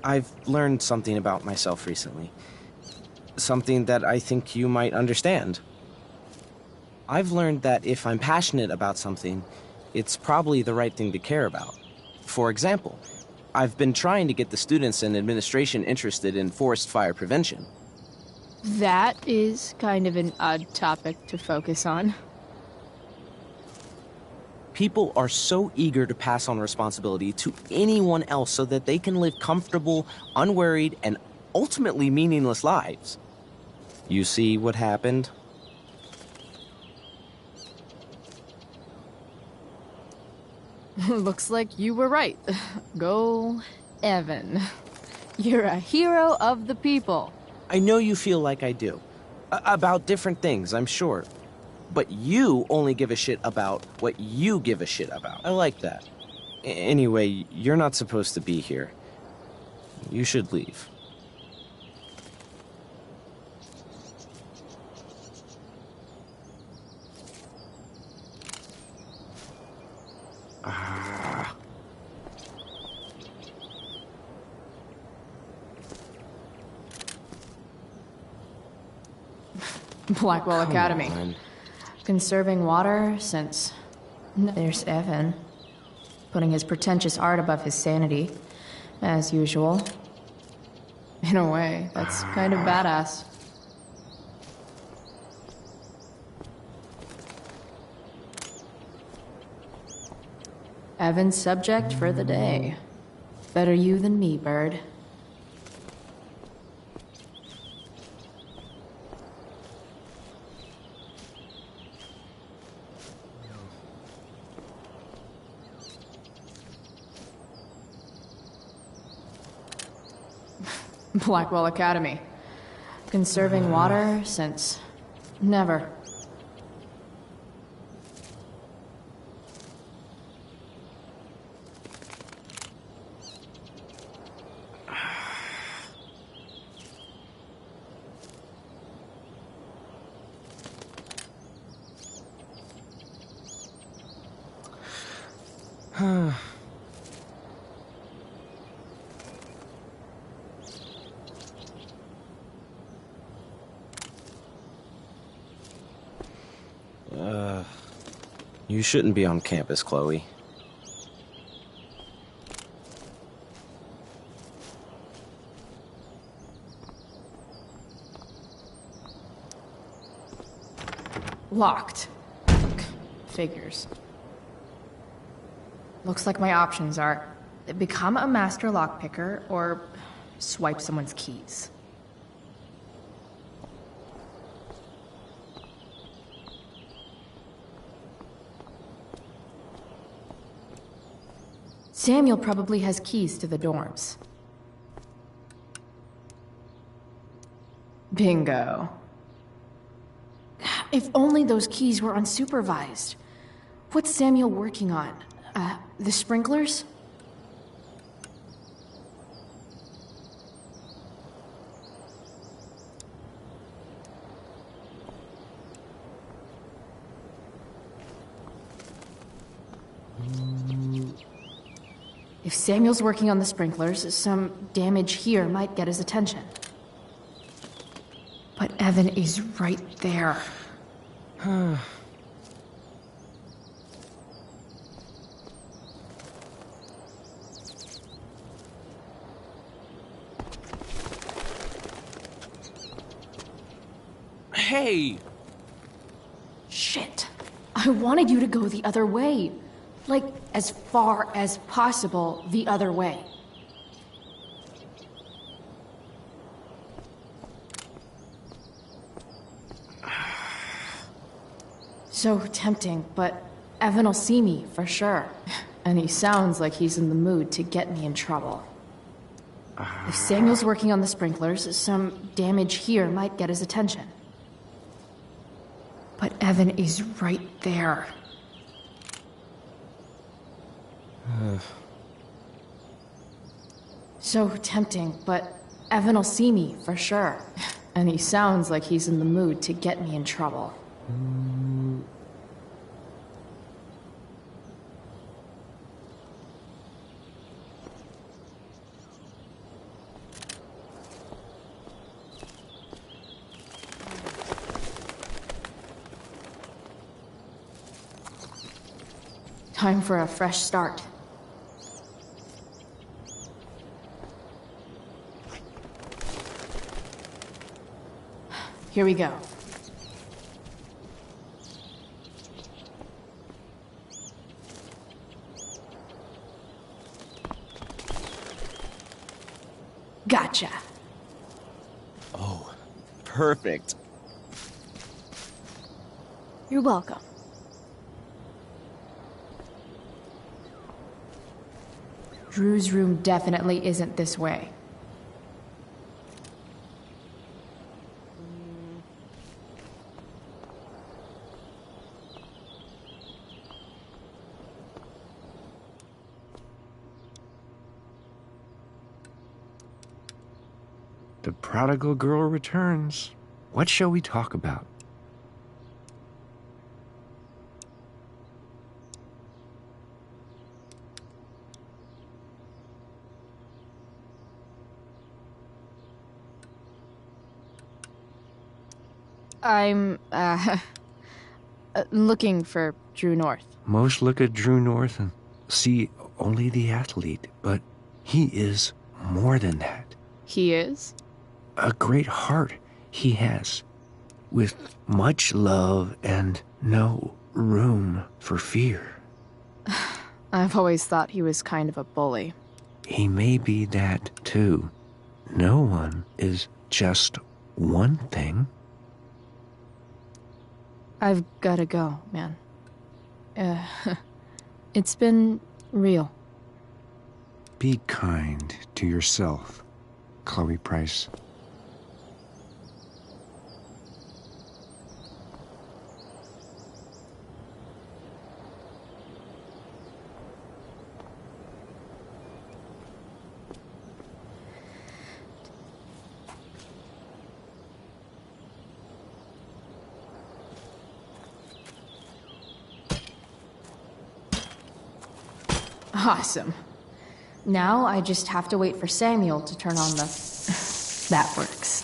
I've learned something about myself recently. Something that I think you might understand. I've learned that if I'm passionate about something, it's probably the right thing to care about. For example, I've been trying to get the students and administration interested in forest fire prevention. That is kind of an odd topic to focus on. People are so eager to pass on responsibility to anyone else so that they can live comfortable, unworried, and ultimately meaningless lives. You see what happened? Looks like you were right. Go, Evan. You're a hero of the people. I know you feel like I do. About different things, I'm sure. But you only give a shit about what you give a shit about. I like that. Anyway, you're not supposed to be here. You should leave. Blackwell Come Academy. on. Conserving water since... There's Evan. Putting his pretentious art above his sanity, as usual. In a way, that's kind of badass. Evan's subject for the day. Better you than me, Bird. Blackwell Academy. Conserving water since... never. You shouldn't be on campus, Chloe. Locked. Figures. Looks like my options are become a master lockpicker or swipe someone's keys. Samuel probably has keys to the dorms. Bingo. If only those keys were unsupervised. What's Samuel working on? The sprinklers? If Samuel's working on the sprinklers, some damage here might get his attention. But Evan is right there. Hey! Shit. I wanted you to go the other way. Like, as far as possible the other way. So tempting, but Evan will see me, for sure. And he sounds like he's in the mood to get me in trouble. If Samuel's working on the sprinklers, some damage here might get his attention. But Evan is right there. So tempting, but Evan will see me, for sure. And he sounds like he's in the mood to get me in trouble. Time for a fresh start. Here we go. Gotcha. Oh, perfect. You're welcome. Drew's room definitely isn't this way. The prodigal girl returns. What shall we talk about? I'm, looking for Drew North. Most look at Drew North and see only the athlete, but he is more than that. He is? A great heart he has, with much love and no room for fear. I've always thought he was kind of a bully. He may be that too. No one is just one thing. I've gotta go, man. It's been real. Be kind to yourself, Chloe Price. Awesome. Now I just have to wait for Samuel to turn on the... That works.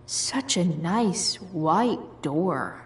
Such a nice white door.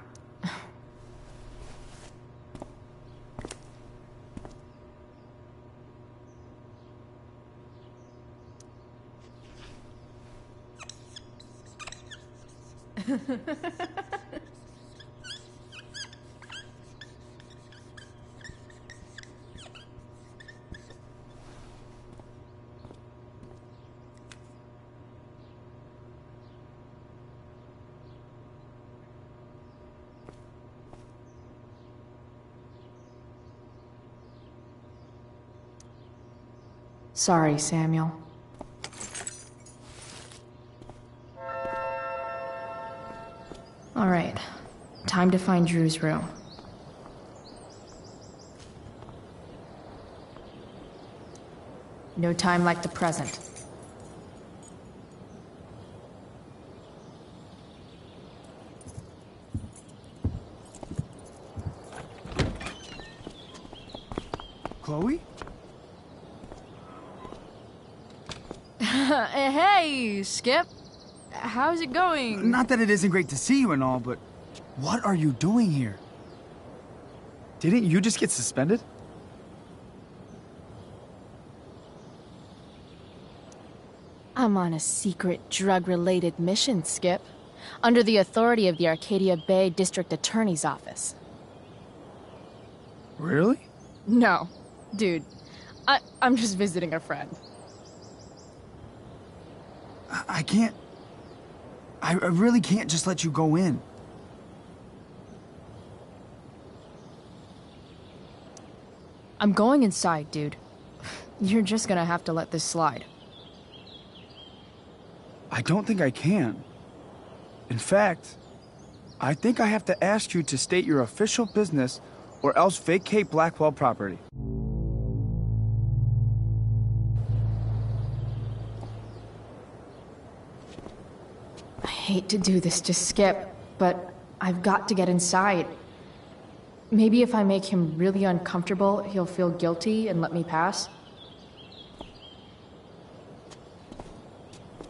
Sorry, Samuel. All right, time to find Drew's room. No time like the present. Chloe? Hey, Skip. How's it going? Not that it isn't great to see you and all, but what are you doing here? Didn't you just get suspended? I'm on a secret drug-related mission, Skip. Under the authority of the Arcadia Bay District Attorney's Office. Really? No. Dude, I'm just visiting a friend. I can't... I really can't just let you go in. I'm going inside, dude. You're just gonna have to let this slide. I don't think I can. In fact, I think I have to ask you to state your official business or else vacate Blackwell property. hate to do this to Skip, but I've got to get inside. Maybe if I make him really uncomfortable, he'll feel guilty and let me pass.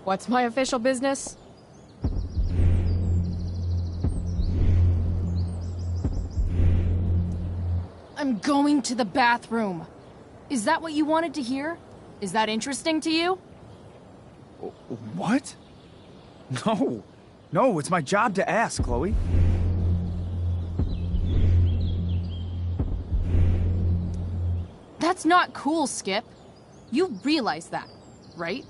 What's my official business? I'm going to the bathroom. Is that what you wanted to hear? Is that interesting to you? What? No. No, it's my job to ask, Chloe. That's not cool, Skip. You realize that, right?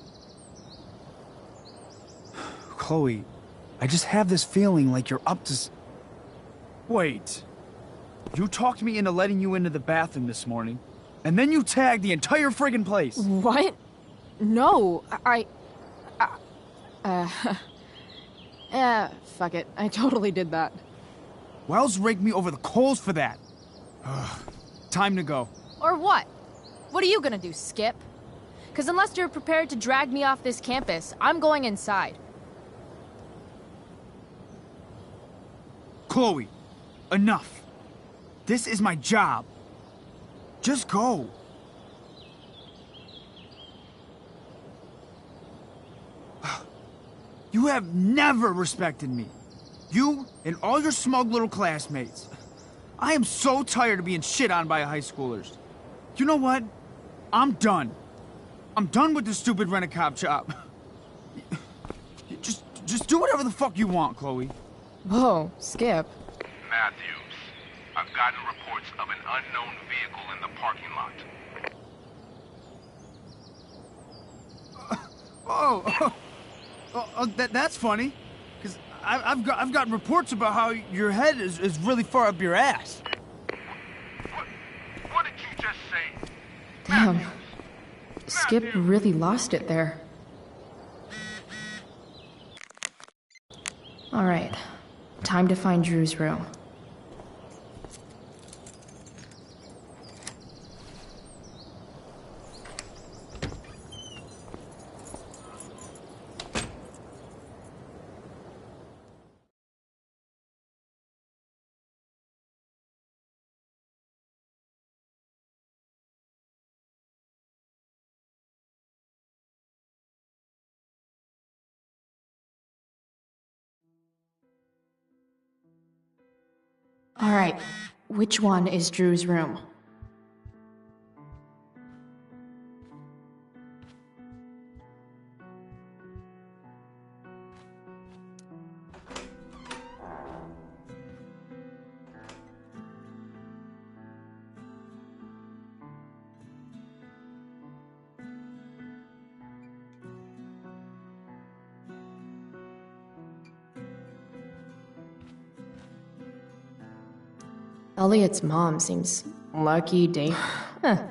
Chloe, I just have this feeling like you're up to Wait. You talked me into letting you into the bathroom this morning, and then you tagged the entire friggin' place. What? No, fuck it. I totally did that. Wells raked me over the coals for that. Ugh. Time to go. Or what? What are you gonna do, Skip? Because unless you're prepared to drag me off this campus, I'm going inside. Chloe, enough. This is my job. Just go. You have never respected me. You and all your smug little classmates. I am so tired of being shit on by high schoolers. You know what? I'm done. I'm done with this stupid rent-a-cop job. Just do whatever the fuck you want, Chloe. Whoa, Skip. Matthews, I've gotten reports of an unknown vehicle in the parking lot. That's funny. Because I've got reports about how your head is really far up your ass. What did you just say? Damn. Skip really lost it there. Alright. Time to find Drew's room. Alright, which one is Drew's room? Elliot's mom seems lucky day. Huh.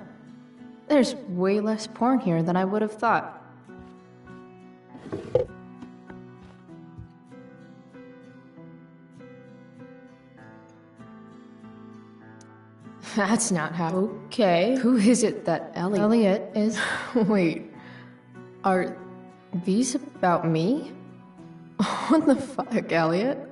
There's way less porn here than I would have thought. That's not how. Okay. Who is it that Elliot is? Wait. Are these about me? What the fuck, Elliot?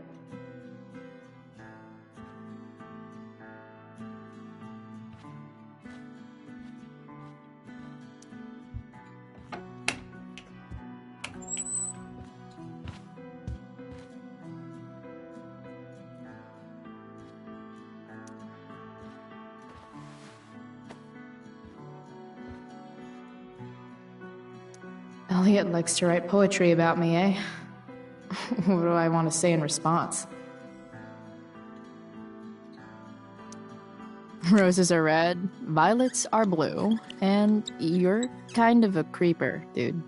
Elliot likes to write poetry about me, eh? What do I want to say in response? Roses are red, violets are blue, and you're kind of a creeper, dude.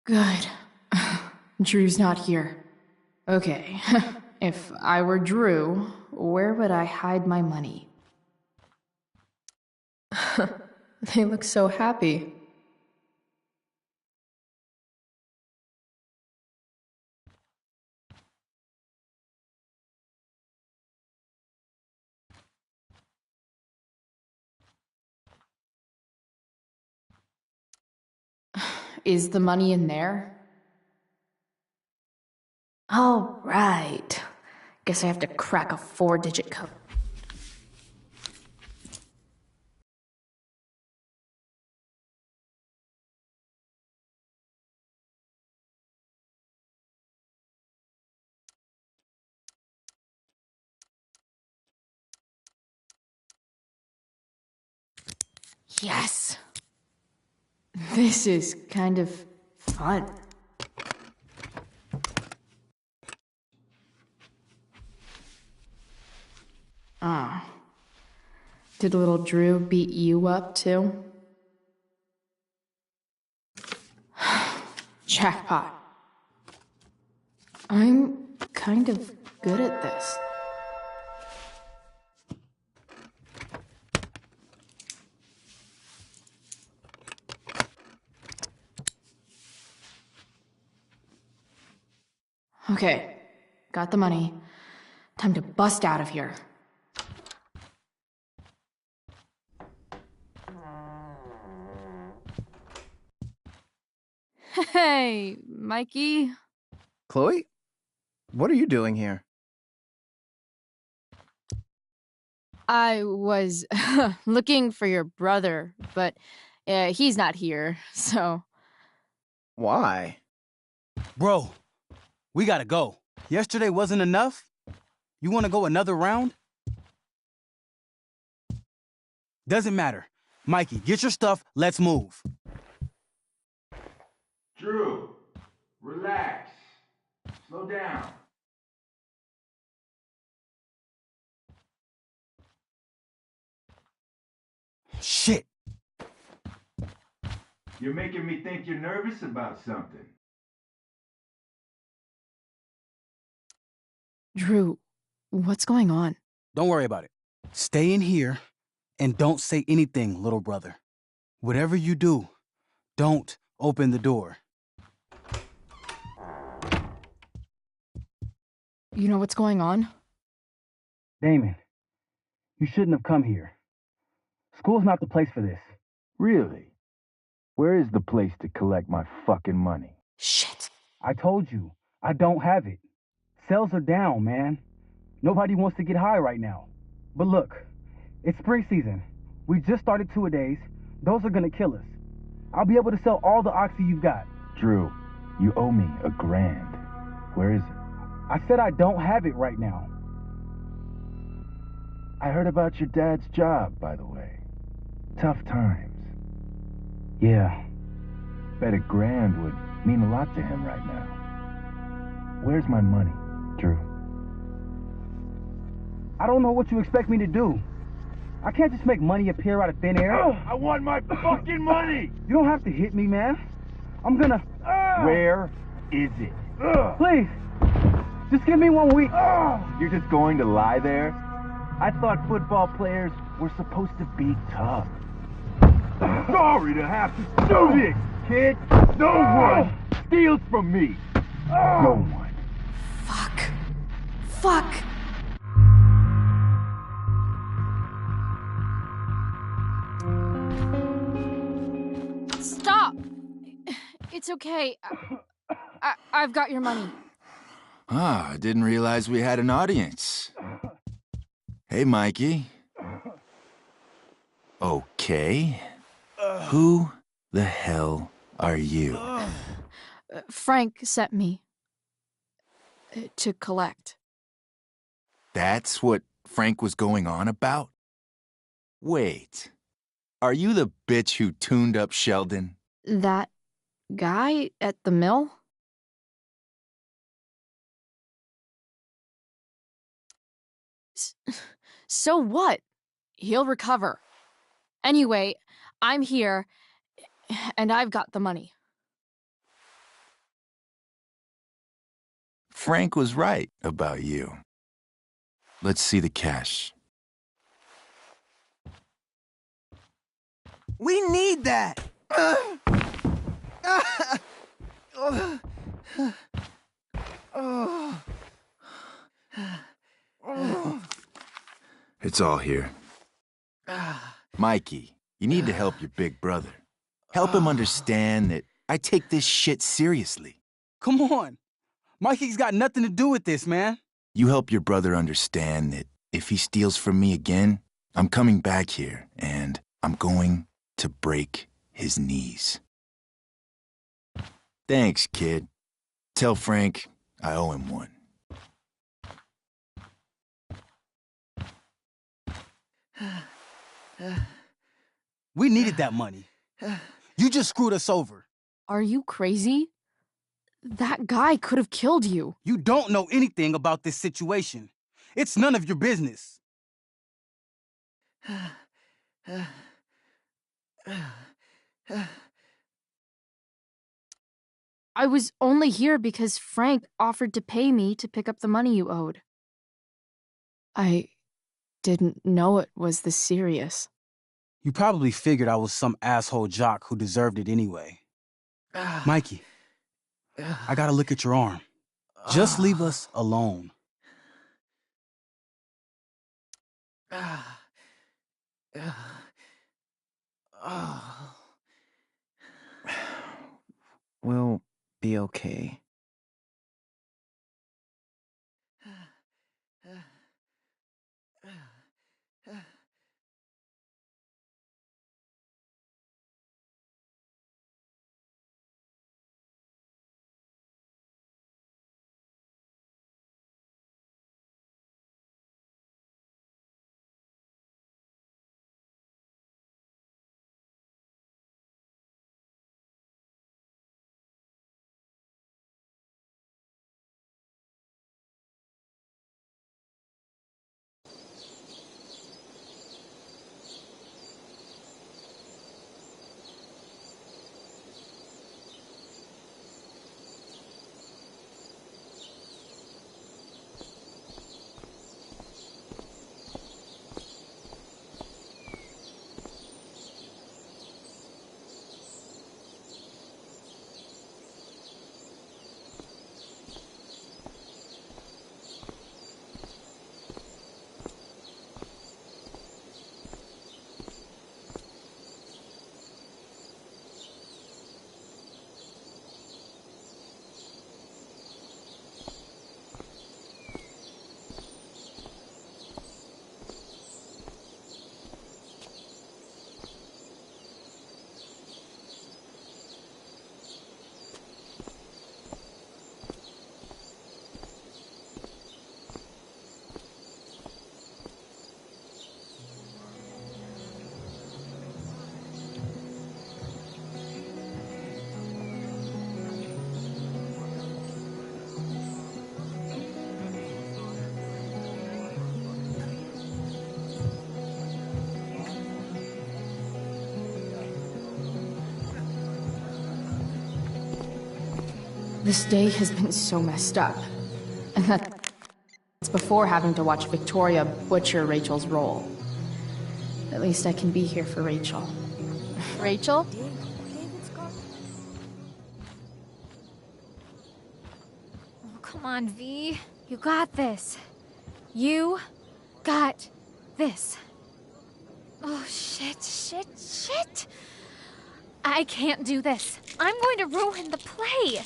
Good. Drew's not here. Okay. If I were Drew, where would I hide my money? They look so happy. Is the money in there? All right. Guess I have to crack a 4-digit code. Yes! This is kind of fun. Ah. Did little Drew beat you up, too? Jackpot. I'm kind of good at this. Okay, got the money. Time to bust out of here. Hey, Mikey. Chloe? What are you doing here? I was looking for your brother, but he's not here, so... Why? Bro, we gotta go. Yesterday wasn't enough? You wanna go another round? Doesn't matter. Mikey, get your stuff, let's move. Drew, relax. Slow down. Shit. You're making me think you're nervous about something. Drew, what's going on? Don't worry about it. Stay in here and don't say anything, little brother. Whatever you do, don't open the door. You know what's going on? Damon, you shouldn't have come here. School's not the place for this. Really? Where is the place to collect my fucking money? Shit. I told you, I don't have it. Sales are down, man. Nobody wants to get high right now. But look, it's spring season. We just started two-a-days. Those are gonna kill us. I'll be able to sell all the oxy you've got. Drew, you owe me $1,000. Where is it? I said I don't have it right now. I heard about your dad's job, by the way. Tough times. Yeah. Bet $1,000 would mean a lot to him right now. Where's my money, Drew? I don't know what you expect me to do. I can't just make money appear out of thin air. I want my fucking money! You don't have to hit me, man. I'm gonna... Where is it? Please, just give me 1 week. You're just going to lie there? I thought football players were supposed to be tough. Sorry to have to do this, kid. No one steals from me. No one. Fuck. Stop! It's okay. I've got your money. Ah, I didn't realize we had an audience. Hey, Mikey. Okay. Who the hell are you? Frank sent me to collect. That's what Frank was going on about? Wait. Are you the bitch who tuned up Sheldon? That guy at the mill? So what? He'll recover. Anyway, I'm here, and I've got the money. Frank was right about you. Let's see the cash. We need that! It's all here. Mikey, you need to help your big brother. Help him understand that I take this shit seriously. Come on. Mikey's got nothing to do with this, man. You help your brother understand that if he steals from me again, I'm coming back here and I'm going to break his knees. Thanks, kid. Tell Frank I owe him one. We needed that money. You just screwed us over. Are you crazy? That guy could have killed you. You don't know anything about this situation. It's none of your business. I was only here because Frank offered to pay me to pick up the money you owed. I didn't know it was this serious. You probably figured I was some asshole jock who deserved it anyway. Mikey, I gotta look at your arm. Just leave us alone. We'll be okay. This day has been so messed up. And that's before having to watch Victoria butcher Rachel's role. At least I can be here for Rachel. Rachel? Oh, come on, V. You got this. You got this. Oh, shit. I can't do this. I'm going to ruin the play.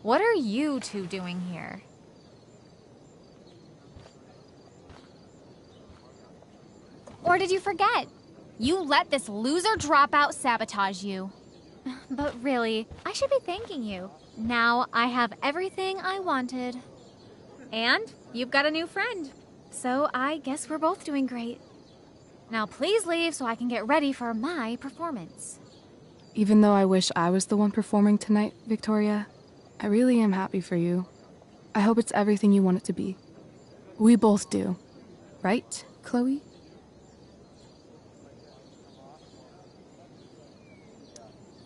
What are you two doing here? Or did you forget? You let this loser dropout sabotage you. But really, I should be thanking you. Now I have everything I wanted. And you've got a new friend. So I guess we're both doing great. Now please leave so I can get ready for my performance. Even though I wish I was the one performing tonight, Victoria, I really am happy for you. I hope it's everything you want it to be. We both do. Right, Chloe?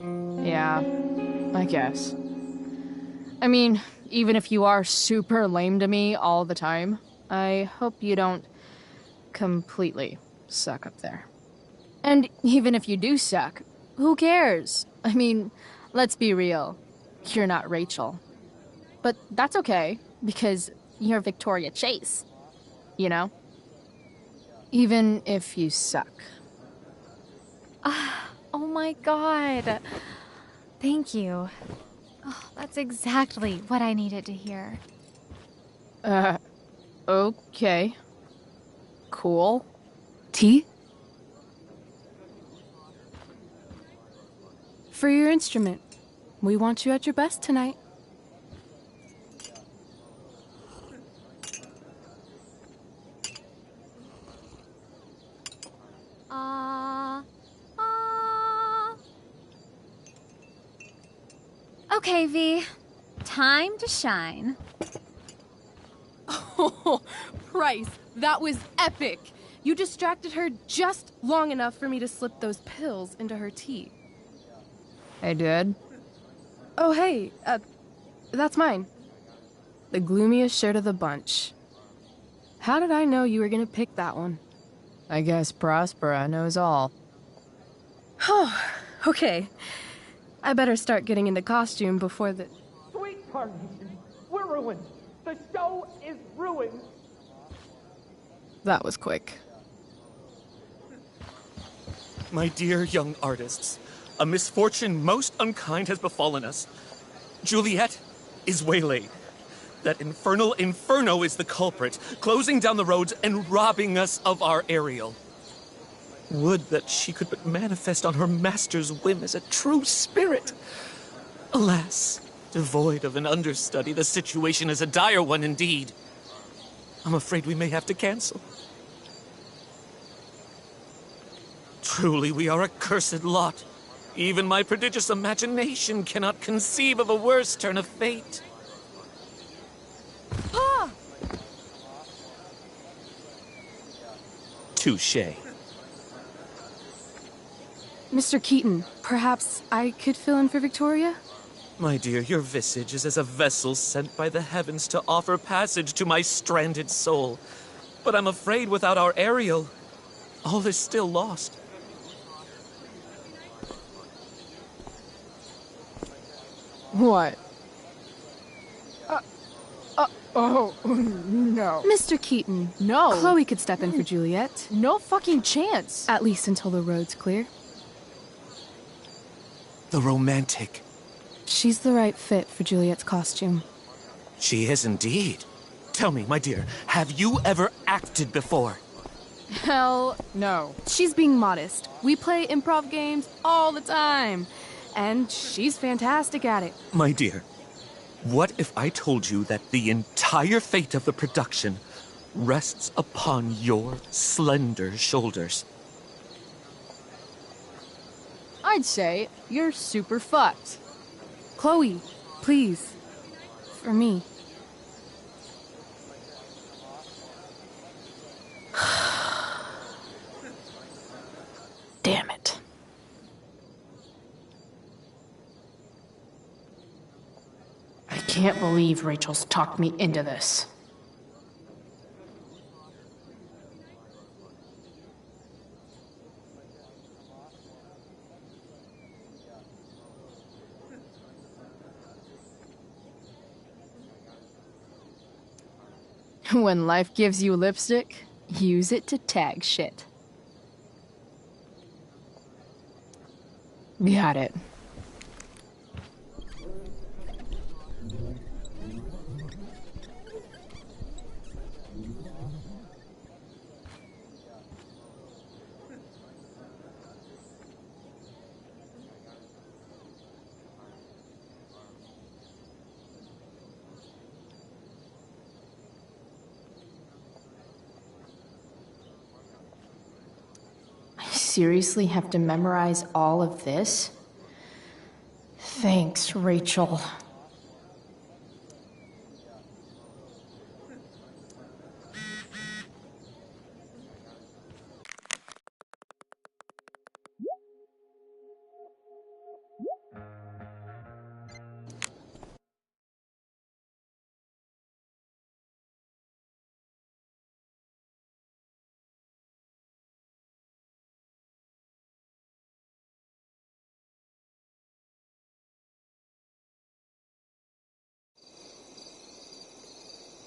Yeah, I guess. I mean, even if you are super lame to me all the time, I hope you don't completely suck up there. And even if you do suck, who cares? I mean, let's be real. You're not Rachel. But that's okay, because you're Victoria Chase. You know? Even if you suck. Oh my god. Thank you. Oh, that's exactly what I needed to hear. Okay. Cool. Tea? For your instrument. We want you at your best tonight. Okay, V. Time to shine. Oh, Price, that was epic. You distracted her just long enough for me to slip those pills into her tea. I did. Oh, hey, that's mine. The gloomiest shirt of the bunch. How did I know you were gonna pick that one? I guess Prospera knows all. Oh, okay. I better start getting into costume before the... Sweet Carnation, we're ruined. The show is ruined. That was quick. My dear young artists, a misfortune most unkind has befallen us. Juliet is waylaid. That infernal Inferno is the culprit, closing down the roads and robbing us of our Ariel. Would that she could but manifest on her master's whim as a true spirit. Alas, devoid of an understudy, the situation is a dire one indeed. I'm afraid we may have to cancel. Truly, we are a cursed lot. Even my prodigious imagination cannot conceive of a worse turn of fate. Ah! Touché. Mr. Keaton, perhaps I could fill in for Victoria? My dear, your visage is as a vessel sent by the heavens to offer passage to my stranded soul. But I'm afraid without our Ariel, all is still lost. What? Oh, no. Mr. Keaton. No. Chloe could step in for Juliet. No fucking chance. At least until the road's clear. The romantic. She's the right fit for Juliet's costume. She is indeed. Tell me, my dear, have you ever acted before? Hell no. She's being modest. We play improv games all the time. And she's fantastic at it. My dear, what if I told you that the entire fate of the production rests upon your slender shoulders? I'd say you're super fucked. Chloe, please. For me. Damn it. I can't believe Rachel's talked me into this. When life gives you lipstick, use it to tag shit. Got it. Seriously have to memorize all of this? Thanks, Rachel.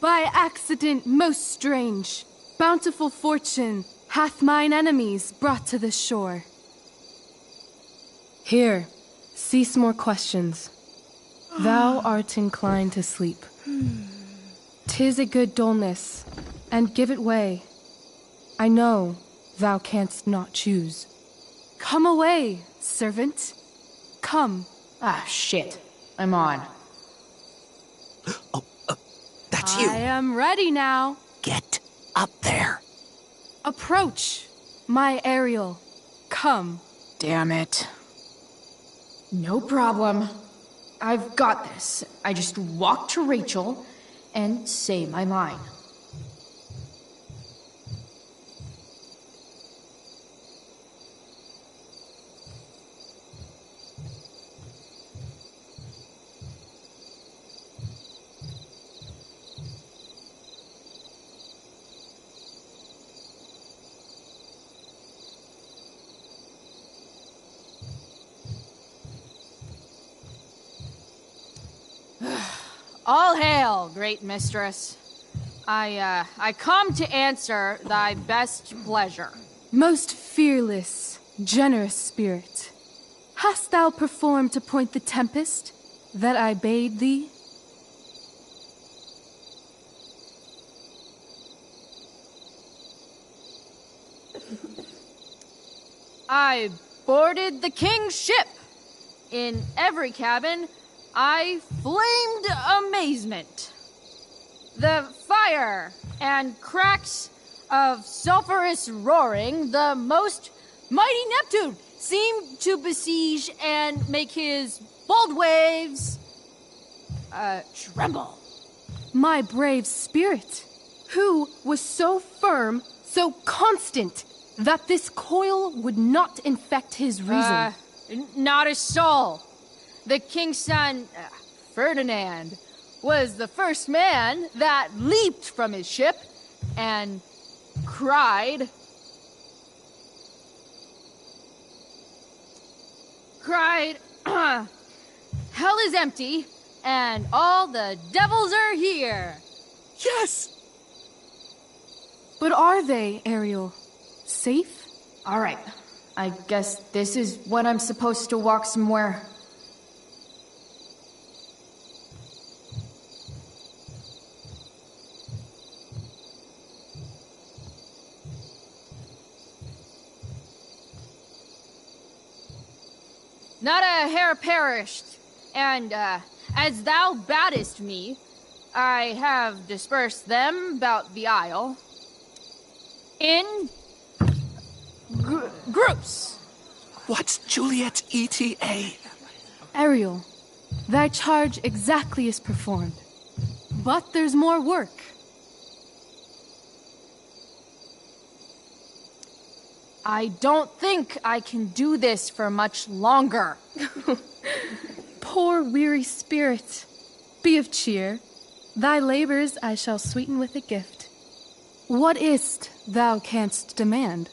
By accident most strange, bountiful fortune hath mine enemies brought to this shore. Here, cease more questions. Thou art inclined to sleep. 'Tis a good dullness, and give it way. I know thou canst not choose. Come away, servant. Come. Ah, shit. I'm on. That's you. I am ready now. Get up there. Approach, my Ariel. Come. Damn it. No problem. I've got this. I just walk to Rachel and say my line. All hail, great mistress. I come to answer thy best pleasure. Most fearless, generous spirit, hast thou performed to point the tempest that I bade thee? I boarded the king's ship. In every cabin, I flamed amazement. The fire and cracks of sulphurous roaring, the most mighty Neptune seemed to besiege and make his bold waves tremble. My brave spirit, who was so firm, so constant, that this coil would not infect his reason. Not a soul. The king's son, Ferdinand, was the first man that leaped from his ship and cried, hell is empty and all the devils are here. Yes! But are they, Ariel? Safe? All right. I guess this is when I'm supposed to walk somewhere. Not a hair perished, and as thou badest me, I have dispersed them about the isle in groups. What's Juliet's ETA? Ariel, thy charge exactly is performed. But there's more work. I don't think I can do this for much longer. Poor weary spirit. Be of cheer. Thy labors I shall sweeten with a gift. What is't thou canst demand?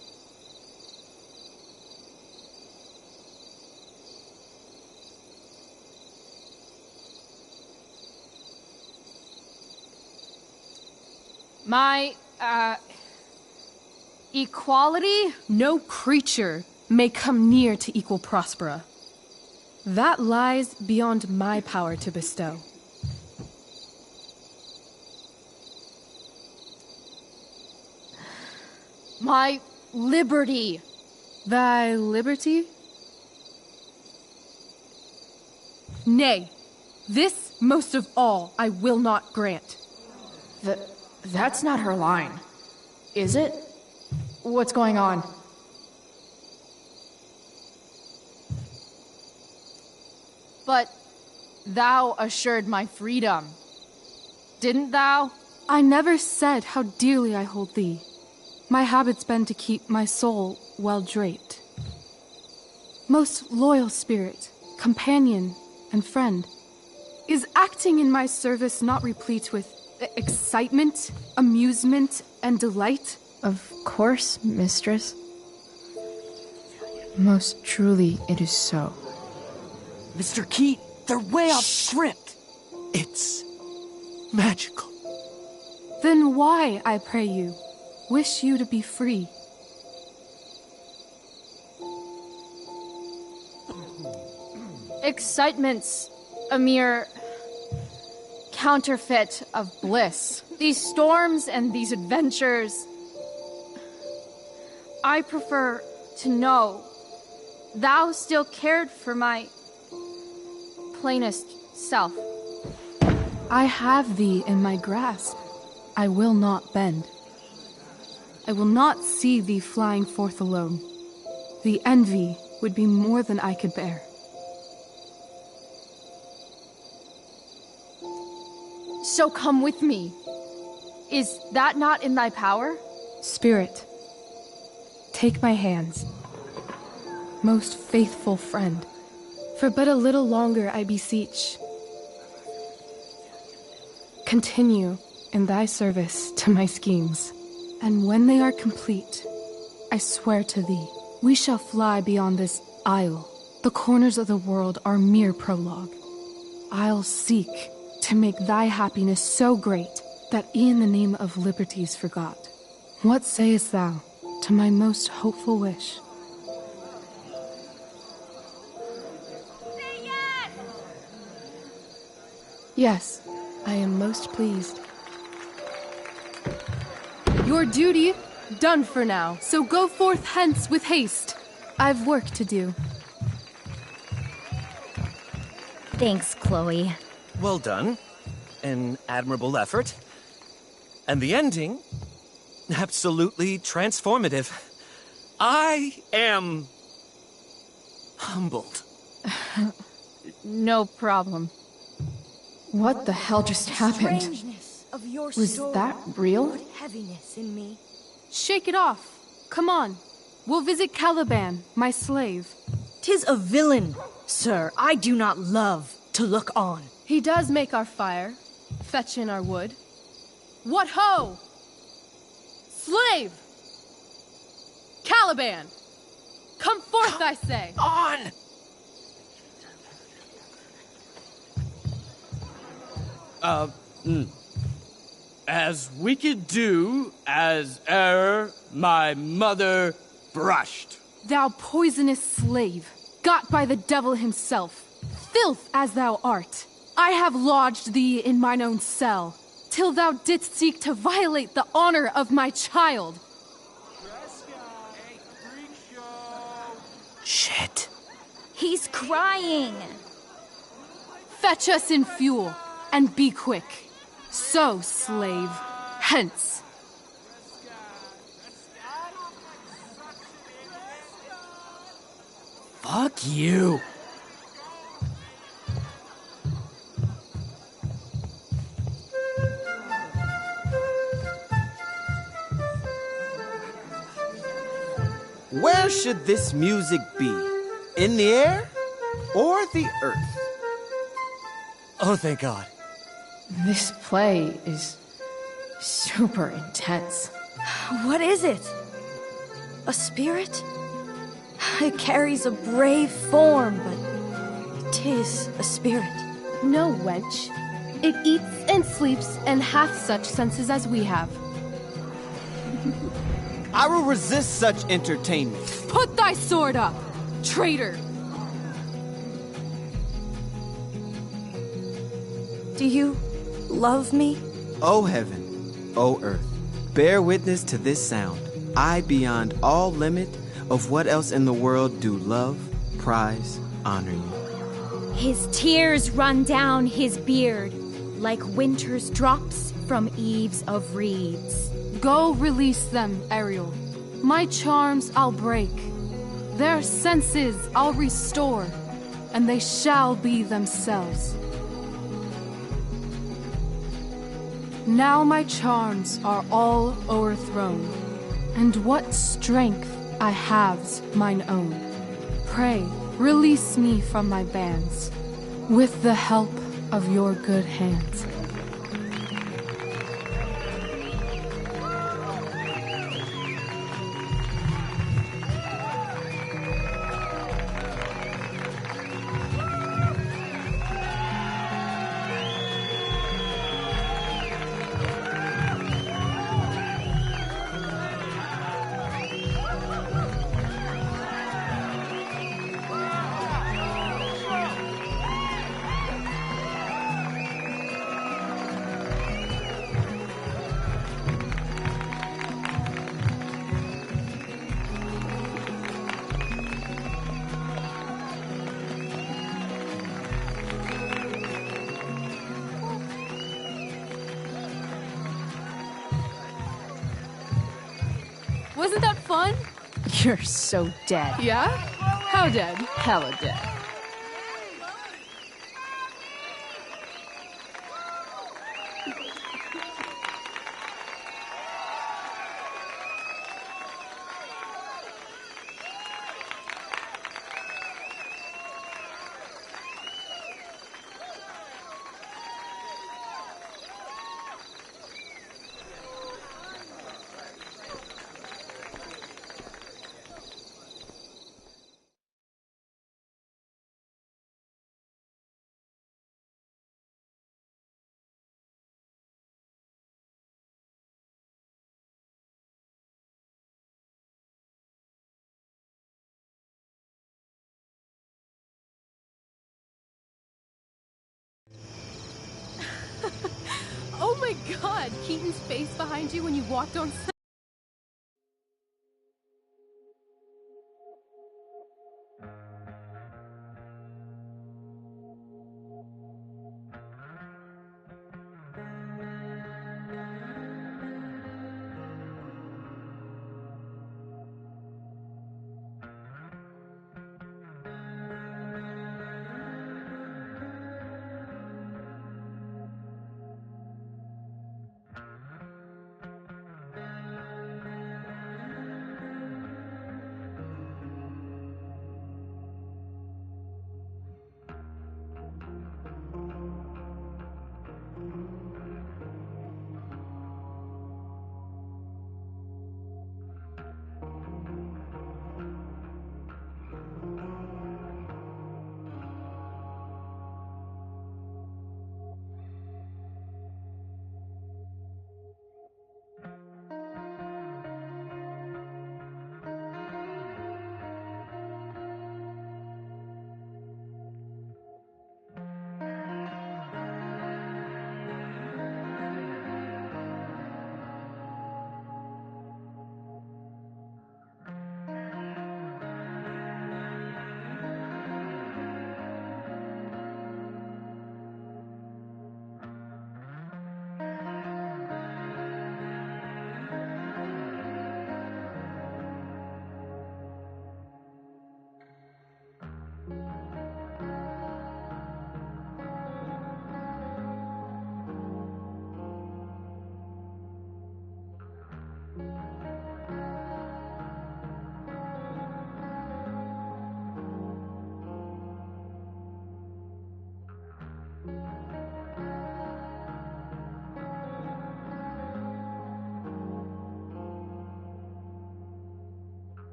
My, equality? No creature may come near to equal Prospera. That lies beyond my power to bestow. My liberty. Thy liberty? Nay, this most of all I will not grant. That's not her line, is it? What's going on? But thou assured my freedom, didn't thou? I never said how dearly I hold thee. My habit's been to keep my soul well draped. Most loyal spirit, companion, and friend, is acting in my service not replete with excitement, amusement, and delight? Of course, mistress. Most truly, it is so. Mr. Keat, they're way off script. It's magical. Then why, I pray you, wish you to be free? Excitement's a mere counterfeit of bliss. These storms and these adventures. I prefer to know thou still cared for my plainest self. I have thee in my grasp. I will not bend. I will not see thee flying forth alone. The envy would be more than I could bear. So come with me. Is that not in thy power? Spirit, take my hands. Most faithful friend, for but a little longer I beseech. Continue in thy service to my schemes, and when they are complete, I swear to thee, we shall fly beyond this isle. The corners of the world are mere prologue. I'll seek to make thy happiness so great that e'en the name of liberty's forgot. What sayest thou to my most hopeful wish? Say yes! Yes, I am most pleased. Your duty done for now, so go forth hence with haste. I've work to do. Thanks, Chloe. Well done. An admirable effort. And the ending, absolutely transformative. I am humbled. No problem. What the hell just happened? Strangeness of your Was soul that real? put heaviness in me. Shake it off. Come on. We'll visit Caliban, my slave. 'Tis a villain, sir, I do not love to look on. He does make our fire, fetch in our wood. What ho! Slave! Caliban! Come forth, I say! On! As wicked do as e'er my mother brushed. Thou poisonous slave, got by the devil himself, filth as thou art, I have lodged thee in mine own cell, till thou didst seek to violate the honor of my child. Shit. He's crying. Fetch us in fuel, and be quick. So, slave, hence. Fuck you. Where should this music be? In the air or the earth? Oh, thank God. This play is super intense. What is it? A spirit? It carries a brave form, but 'tis a spirit. No, wench. It eats and sleeps and hath such senses as we have. I will resist such entertainment. Put thy sword up, traitor! Do you love me? O heaven, O earth, bear witness to this sound. I, beyond all limit of what else in the world do love, prize, honor you. His tears run down his beard like winter's drops from eaves of reeds. Go release them, Ariel. My charms I'll break. Their senses I'll restore, and they shall be themselves. Now my charms are all o'erthrown, and what strength I have's mine own. Pray, release me from my bands, with the help of your good hands. Wasn't that fun? You're so dead. Yeah? How dead? Hella dead. Oh my god, Keaton's face behind you when you walked on set.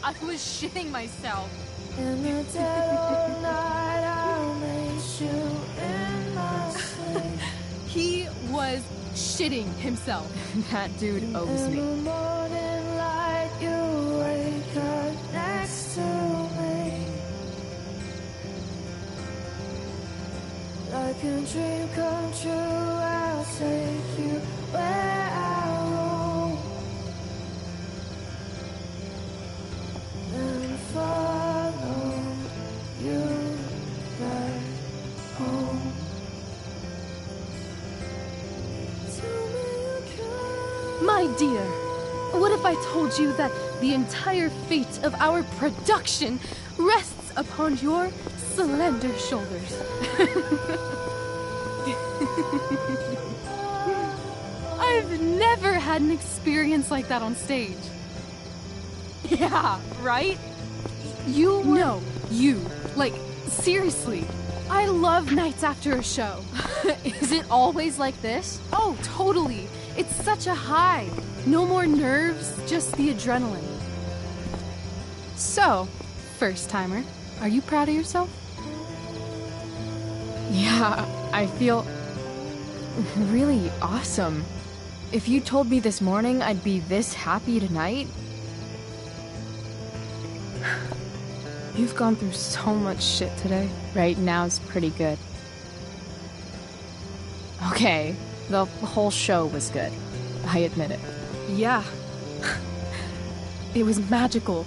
I was shitting myself. In the dead of night, I'll make you in my sleep. He was shitting himself. That dude owes In me. the morning light, you wake up next to me. Like a dream come true, I'll take you where I roam. And follow you back home. Tell me you can. My dear, what if I told you that the entire fate of our production rests upon your slender shoulders? I've never had an experience like that on stage. Yeah, right? You were... No, you. Like, seriously. I love nights after a show. Is it always like this? Oh, totally. It's such a high. No more nerves, just the adrenaline. So, first timer, are you proud of yourself? Yeah, I feel really awesome. If you told me this morning I'd be this happy tonight... You've gone through so much shit today. Right now's pretty good. Okay, The whole show was good. I admit it. Yeah. It was magical.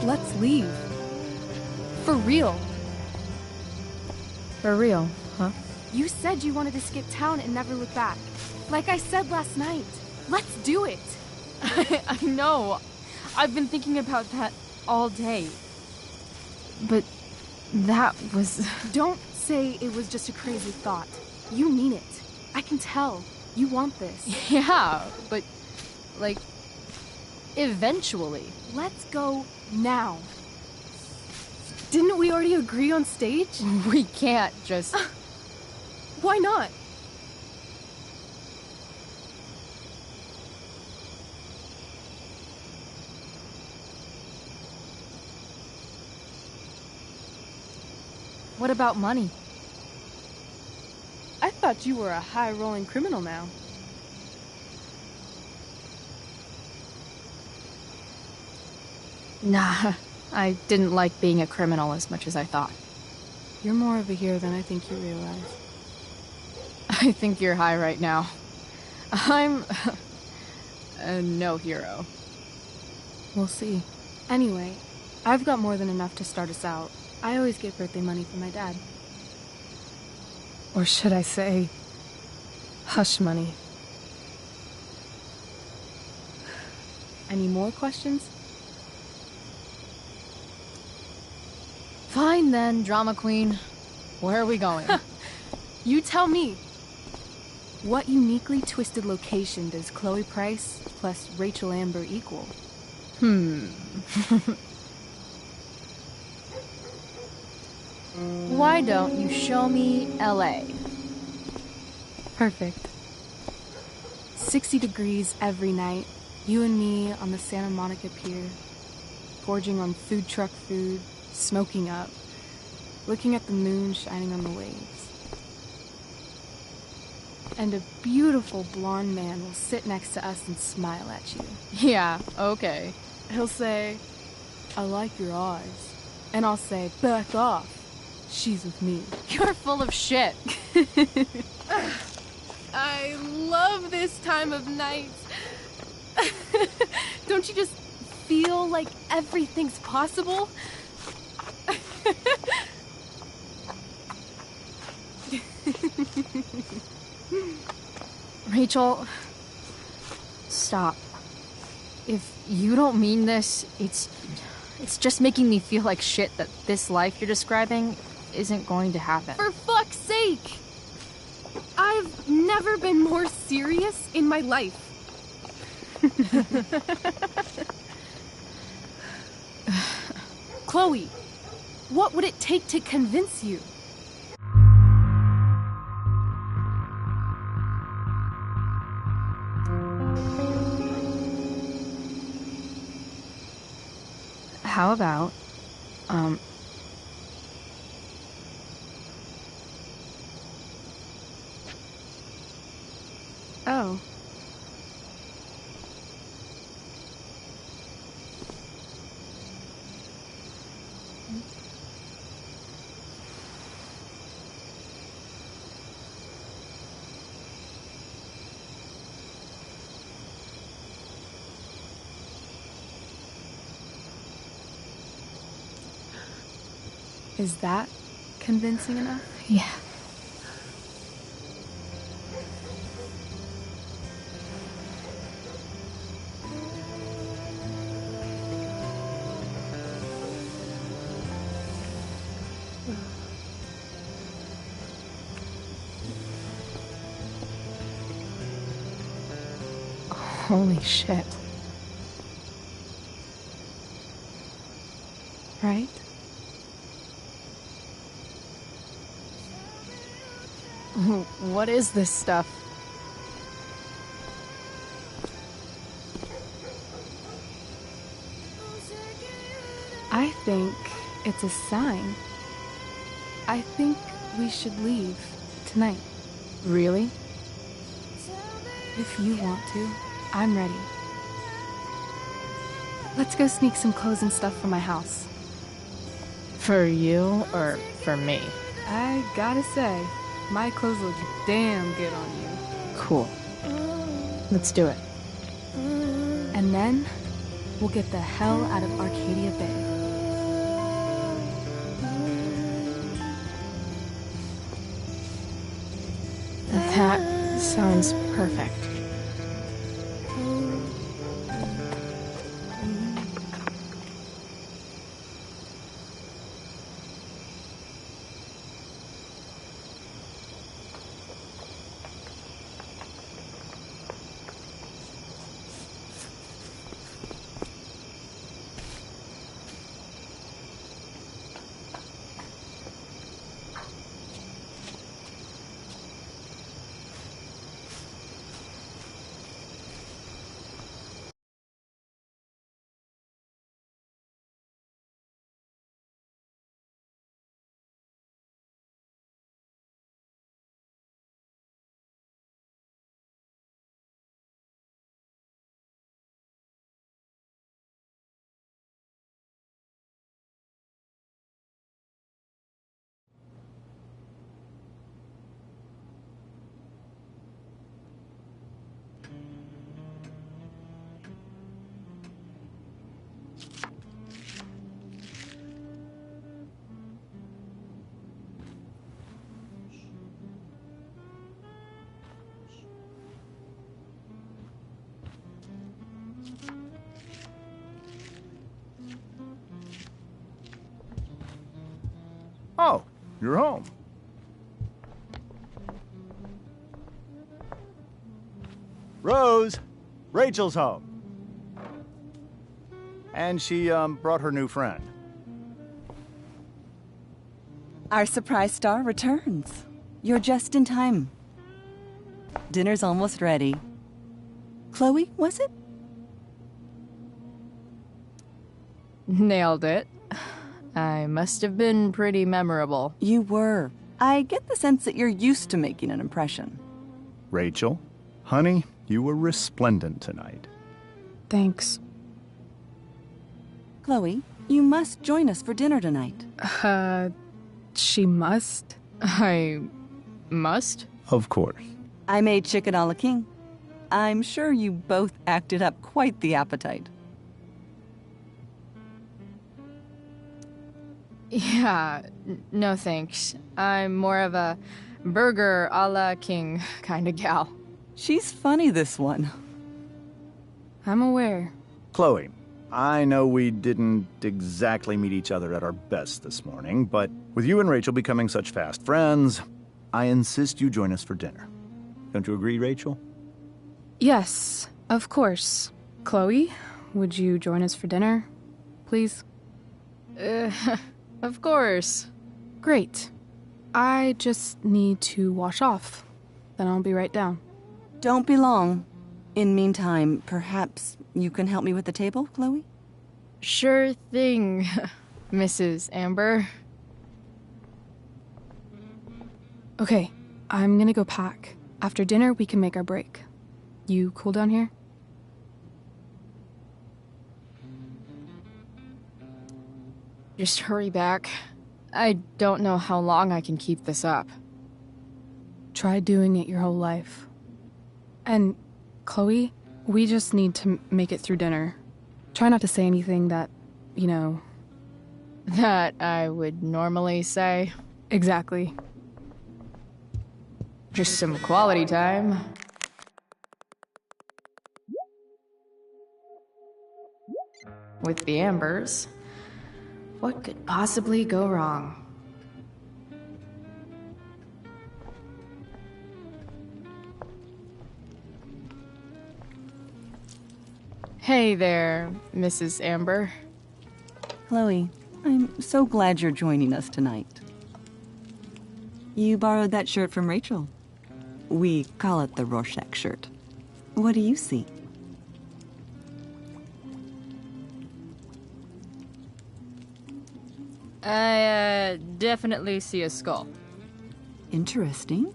Let's leave. For real. For real, huh? You said you wanted to skip town and never look back. Like I said last night. Let's do it. I know. I've been thinking about that all day. But that was... Don't say it was just a crazy thought. You mean it. I can tell. You want this. Yeah, but... like... eventually. Let's go now. Didn't we already agree on stage? We can't just... Why not? What about money? I thought you were a high-rolling criminal now. Nah, I didn't like being a criminal as much as I thought. You're more of a hero than I think you realize. I think you're high right now. I'm... no hero. We'll see. Anyway, I've got more than enough to start us out. I always get birthday money from my dad. Or should I say, hush money. Any more questions? Fine then, drama queen. Where are we going? You tell me. What uniquely twisted location does Chloe Price plus Rachel Amber equal? Why don't you show me LA? Perfect. 60 degrees every night. You and me on the Santa Monica Pier. Gorging on food truck food. Smoking up. Looking at the moon shining on the waves. And a beautiful blonde man will sit next to us and smile at you. Yeah, okay. He'll say, I like your eyes. And I'll say, back off. She's with me. You're full of shit. I love this time of night. Don't you just feel like everything's possible? Rachel, stop. If you don't mean this, it's just making me feel like shit that this life you're describing isn't going to happen. For fuck's sake! I've never been more serious in my life. Chloe, what would it take to convince you? How about, Oh. Is that convincing enough? Yeah. Holy shit. Right? What is this stuff? I think it's a sign. I think we should leave tonight. Really? If you want to, I'm ready. Let's go sneak some clothes and stuff from my house. For you or for me? I gotta say, my clothes look damn good on you. Cool. Let's do it. And then, we'll get the hell out of Arcadia Bay. That sounds perfect. Oh, you're home. Rose, Rachel's home. And she, brought her new friend. Our surprise star returns. You're just in time. Dinner's almost ready. Chloe, was it? Nailed it. I must have been pretty memorable. You were. I get the sense that you're used to making an impression. Rachel, honey, you were resplendent tonight. Thanks. Chloe, you must join us for dinner tonight. She must? I must? Of course. I made chicken a la king. I'm sure you both acted up quite the appetite. Yeah, no thanks. I'm more of a burger a la king kind of gal. She's funny, this one. I'm aware. Chloe, I know we didn't exactly meet each other at our best this morning, but with you and Rachel becoming such fast friends, I insist you join us for dinner. Don't you agree, Rachel? Yes, of course. Chloe, would you join us for dinner, please? Of course. Great. I just need to wash off. Then I'll be right down. Don't be long. In meantime, perhaps you can help me with the table, Chloe? Sure thing, Mrs. Amber. Okay, I'm gonna go pack. After dinner, we can make our break. You cool down here? Just hurry back. I don't know how long I can keep this up. Try doing it your whole life. And, Chloe, we just need to make it through dinner. Try not to say anything that, you know... That I would normally say. Exactly. Just some quality time. With the Ambers. What could possibly go wrong? Hey there, Mrs. Amber. Chloe, I'm so glad you're joining us tonight. You borrowed that shirt from Rachel. We call it the Rorschach shirt. What do you see? I definitely see a skull. Interesting.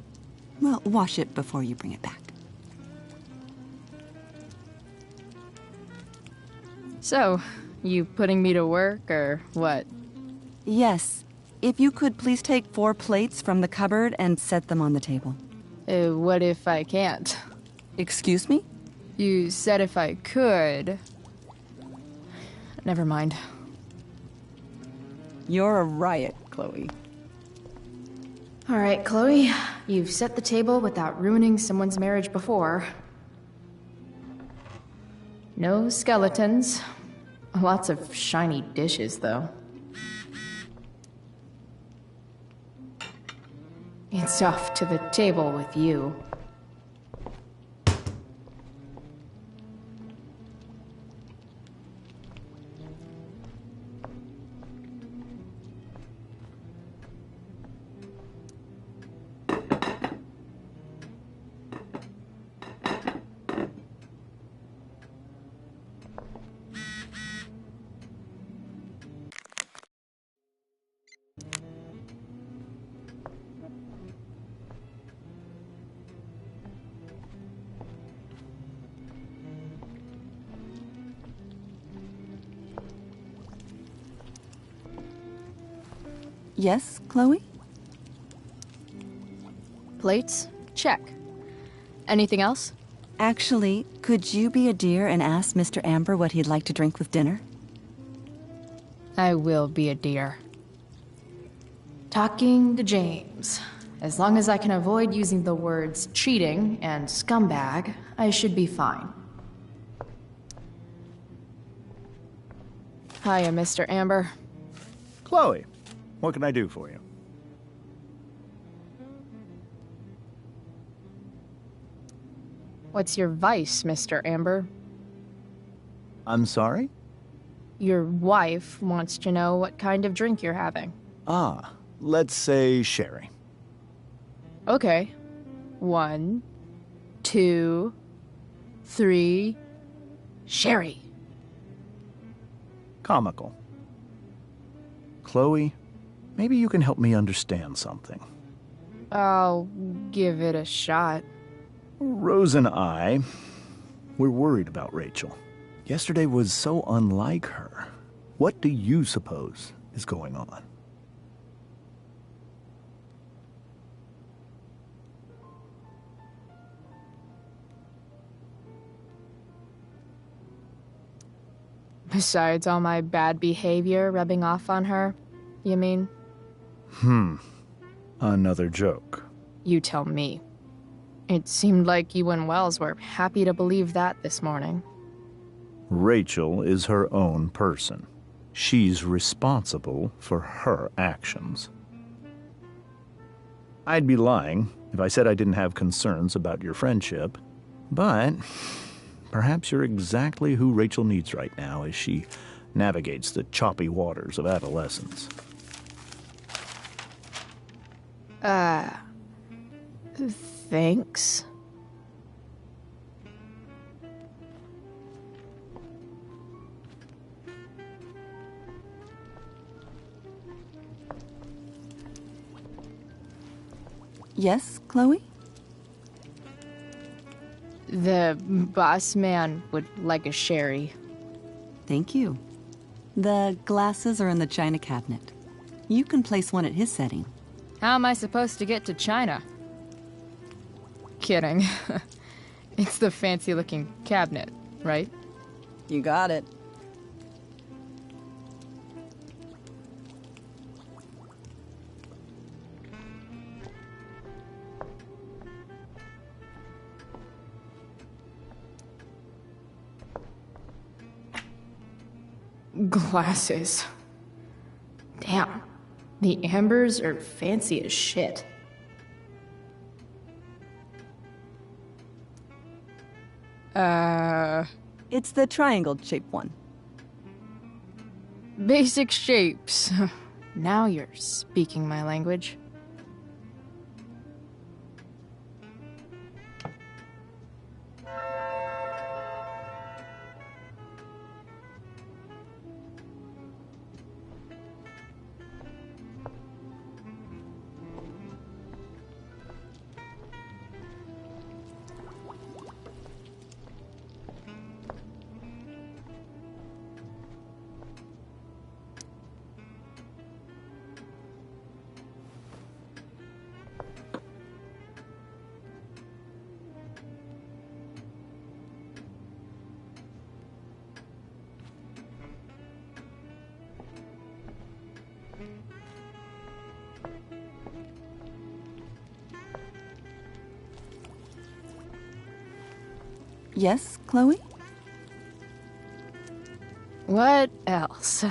Well, wash it before you bring it back. So, you putting me to work, or what? Yes. If you could please take 4 plates from the cupboard and set them on the table. What if I can't? Excuse me? You said if I could. Never mind. You're a riot, Chloe. All right, Chloe. You've set the table without ruining someone's marriage before. No skeletons. Lots of shiny dishes, though. It's off to the table with you. Yes, Chloe? Plates? Check. Anything else? Actually, could you be a dear and ask Mr. Amber what he'd like to drink with dinner? I will be a dear. Talking to James. As long as I can avoid using the words cheating and scumbag, I should be fine. Hiya, Mr. Amber. Chloe, what can I do for you? What's your vice, Mr. Amber? I'm sorry? Your wife wants to know what kind of drink you're having. Ah, let's say sherry. Okay. 1, 2, 3... Sherry. Comical. Chloe, maybe you can help me understand something. I'll give it a shot. Rose and I, we're worried about Rachel. Yesterday was so unlike her. What do you suppose is going on? Besides all my bad behavior rubbing off on her, you mean? Another joke. You tell me. It seemed like you and Wells were happy to believe that this morning. Rachel is her own person. She's responsible for her actions. I'd be lying if I said I didn't have concerns about your friendship, but perhaps you're exactly who Rachel needs right now as she navigates the choppy waters of adolescence. Thanks. Yes, Chloe? The boss man would like a sherry. Thank you. The glasses are in the china cabinet. You can place one at his setting. How am I supposed to get to China? Kidding. It's the fancy-looking cabinet, right? You got it. Glasses. Damn. The Ambers are fancy as shit. It's the triangle-shaped one. Basic shapes. Now you're speaking my language. Yes, Chloe? What else?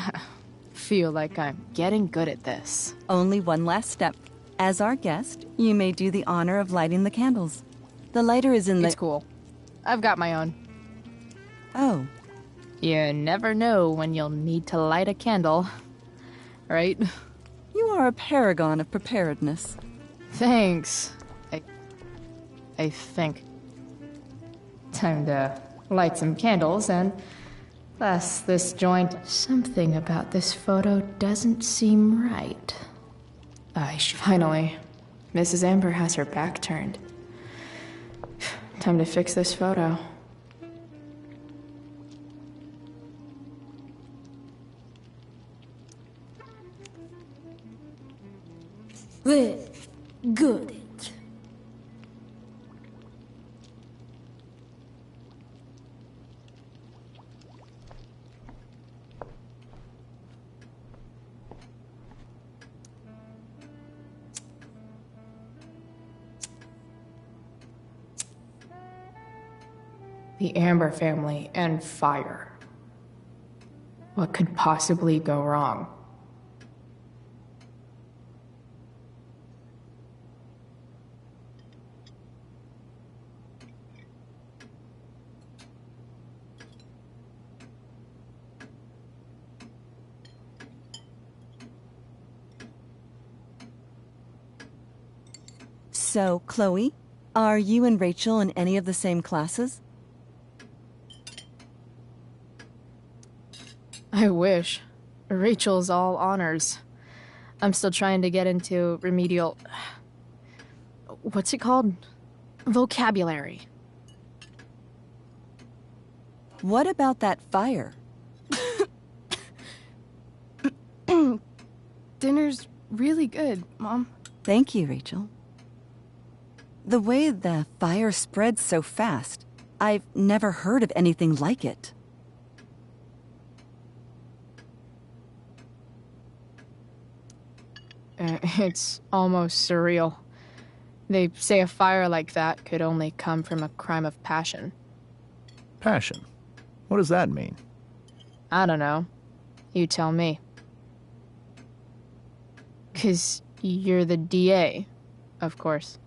Feel like I'm getting good at this. Only one last step. As our guest, you may do the honor of lighting the candles. The lighter is in the... It's cool. I've got my own. Oh. You never know when you'll need to light a candle, right? You are a paragon of preparedness. Thanks. I think. Time to light some candles and bless this joint. Something about this photo doesn't seem right. Finally, Mrs. Amber has her back turned. Time to fix this photo. Well, good. The Amber family and fire. What could possibly go wrong? So, Chloe, are you and Rachel in any of the same classes? I wish. Rachel's all honors. I'm still trying to get into remedial... What's it called? Vocabulary. What about that fire? Dinner's really good, Mom. Thank you, Rachel. The way the fire spreads so fast, I've never heard of anything like it. It's almost surreal. They say a fire like that could only come from a crime of passion. Passion? What does that mean? I don't know. You tell me. 'Cause you're the DA, of course.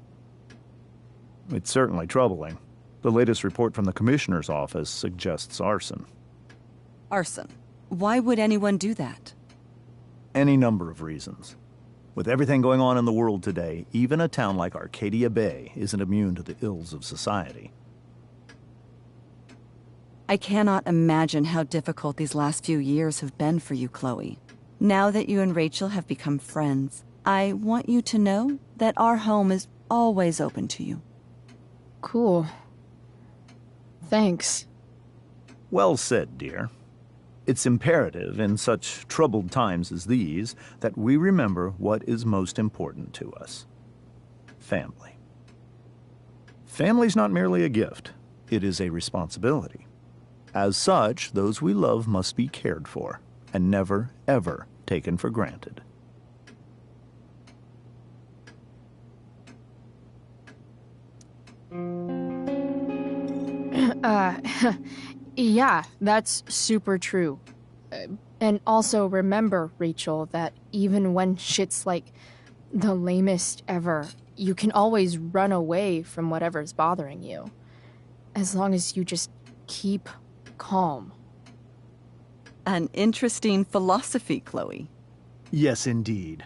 It's certainly troubling. The latest report from the Commissioner's office suggests arson. Arson? Why would anyone do that? Any number of reasons. With everything going on in the world today, even a town like Arcadia Bay isn't immune to the ills of society. I cannot imagine how difficult these last few years have been for you, Chloe. Now that you and Rachel have become friends, I want you to know that our home is always open to you. Cool. Thanks. Well said, dear. It's imperative in such troubled times as these that we remember what is most important to us. Family. Family's not merely a gift, it is a responsibility. As such, those we love must be cared for and never, ever taken for granted. Yeah, that's super true. And also remember, Rachel, that even when shit's like the lamest ever, you can always run away from whatever's bothering you. As long as you just keep calm. An interesting philosophy, Chloe. Yes, indeed.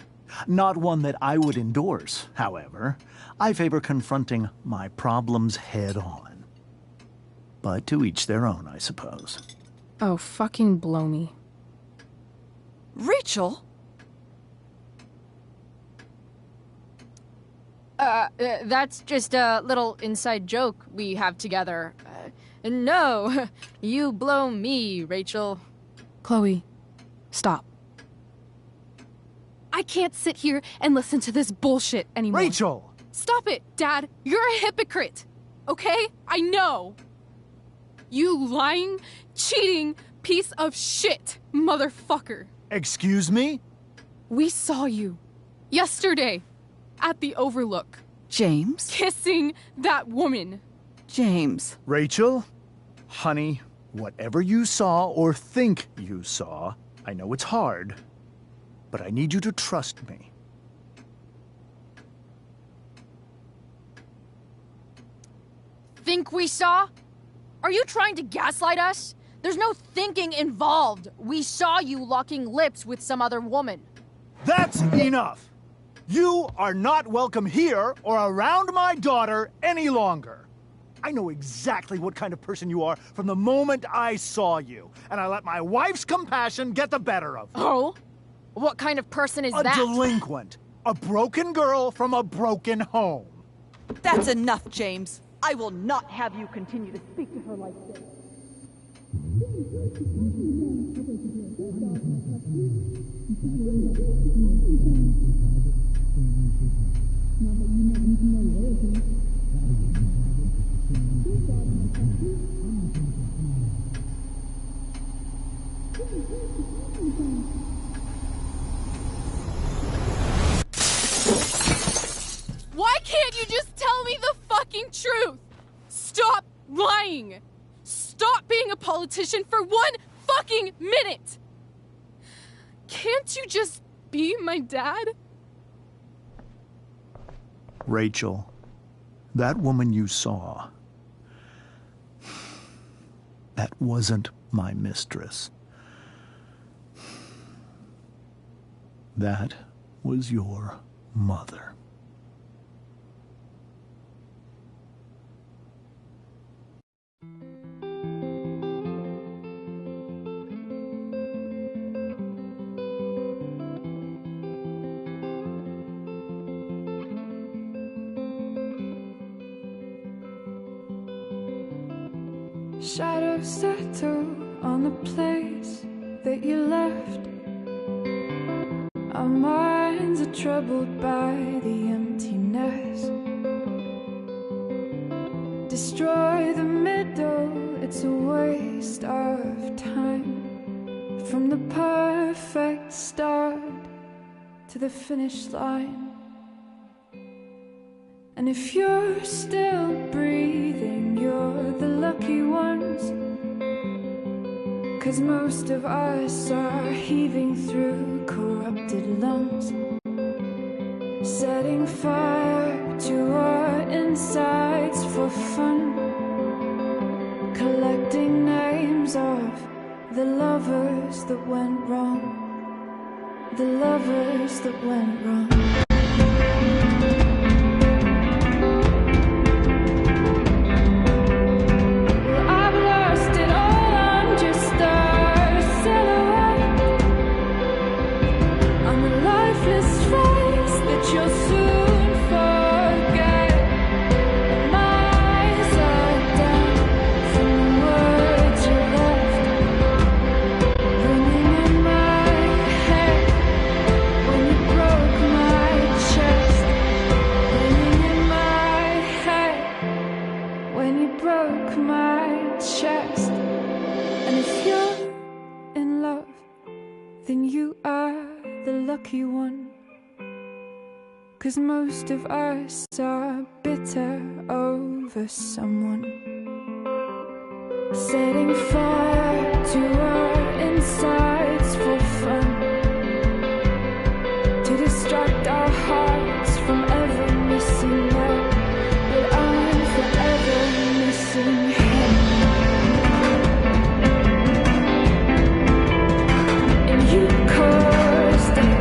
Not one that I would endorse, however. I favor confronting my problems head on. But to each their own, I suppose. Oh, fucking blow me. Rachel? That's just a little inside joke we have together. No, you blow me, Rachel. Chloe, stop. I can't sit here and listen to this bullshit anymore. Rachel! Stop it, Dad. You're a hypocrite. Okay? I know. You lying, cheating piece of shit, motherfucker. Excuse me? We saw you yesterday at the Overlook. James? Kissing that woman. James. Rachel? Honey, whatever you saw or think you saw, I know it's hard, but I need you to trust me. Think we saw? Are you trying to gaslight us? There's no thinking involved. We saw you locking lips with some other woman. That's enough! You are not welcome here or around my daughter any longer. I know exactly what kind of person you are from the moment I saw you, and I let my wife's compassion get the better of you. Oh? What kind of person is that? that? A delinquent. A broken girl from a broken home. That's enough, James. I will not have you continue to speak to her like this. Why can't you just tell me the fucking truth? Stop lying! Stop being a politician for 1 fucking minute! Can't you just be my dad? Rachel, that woman you saw, that wasn't my mistress. That was your mother. Shadows settle on the place that you left. Our minds are troubled by the emptiness. Destroy the middle, it's a waste of time. From the perfect start to the finish line. And if you're still breathing, you're the lucky ones. 'Cause most of us are heaving through corrupted lungs, setting fire to our insides for fun, collecting names of the lovers that went wrong, the lovers that went wrong. Then you are the lucky one. 'Cause most of us are bitter over someone, setting fire to our insides for fun, to distract our hearts from ever missing love. But I'm forever missing him. And you caused it.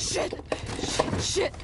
Shit! Shit! Shit!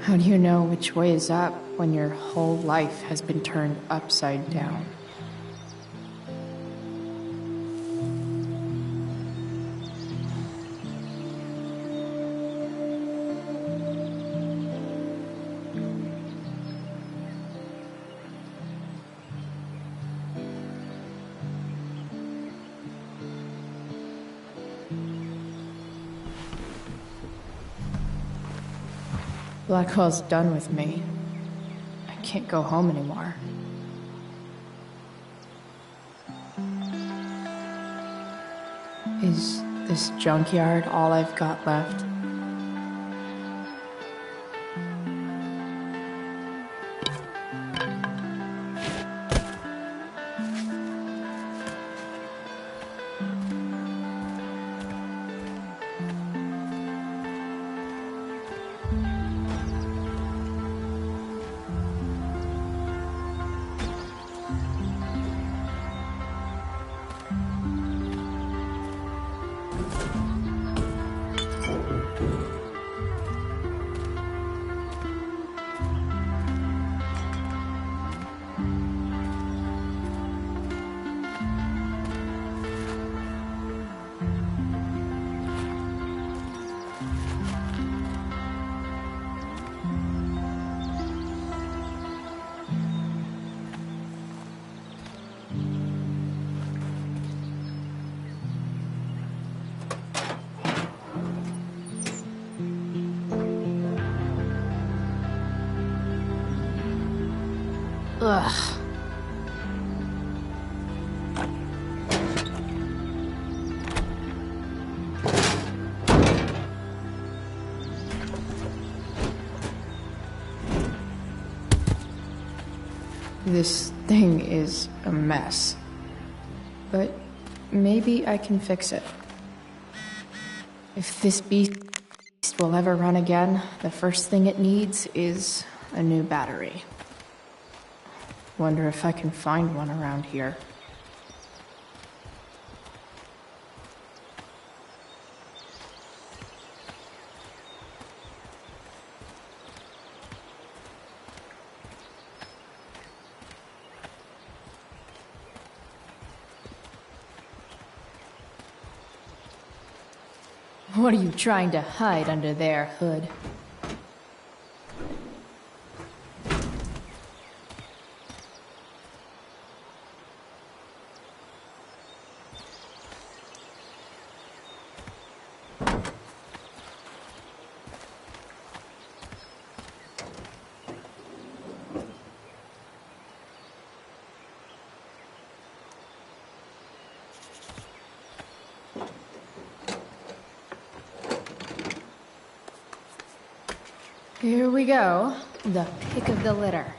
How do you know which way is up when your whole life has been turned upside down? Blackwell's done with me. I can't go home anymore. Is this junkyard all I've got left? Ugh. This thing is a mess. But maybe I can fix it. If this beast will ever run again, the first thing it needs is a new battery. Wonder if I can find one around here. What are you trying to hide under there, Hood? Here we go. The pick of the litter.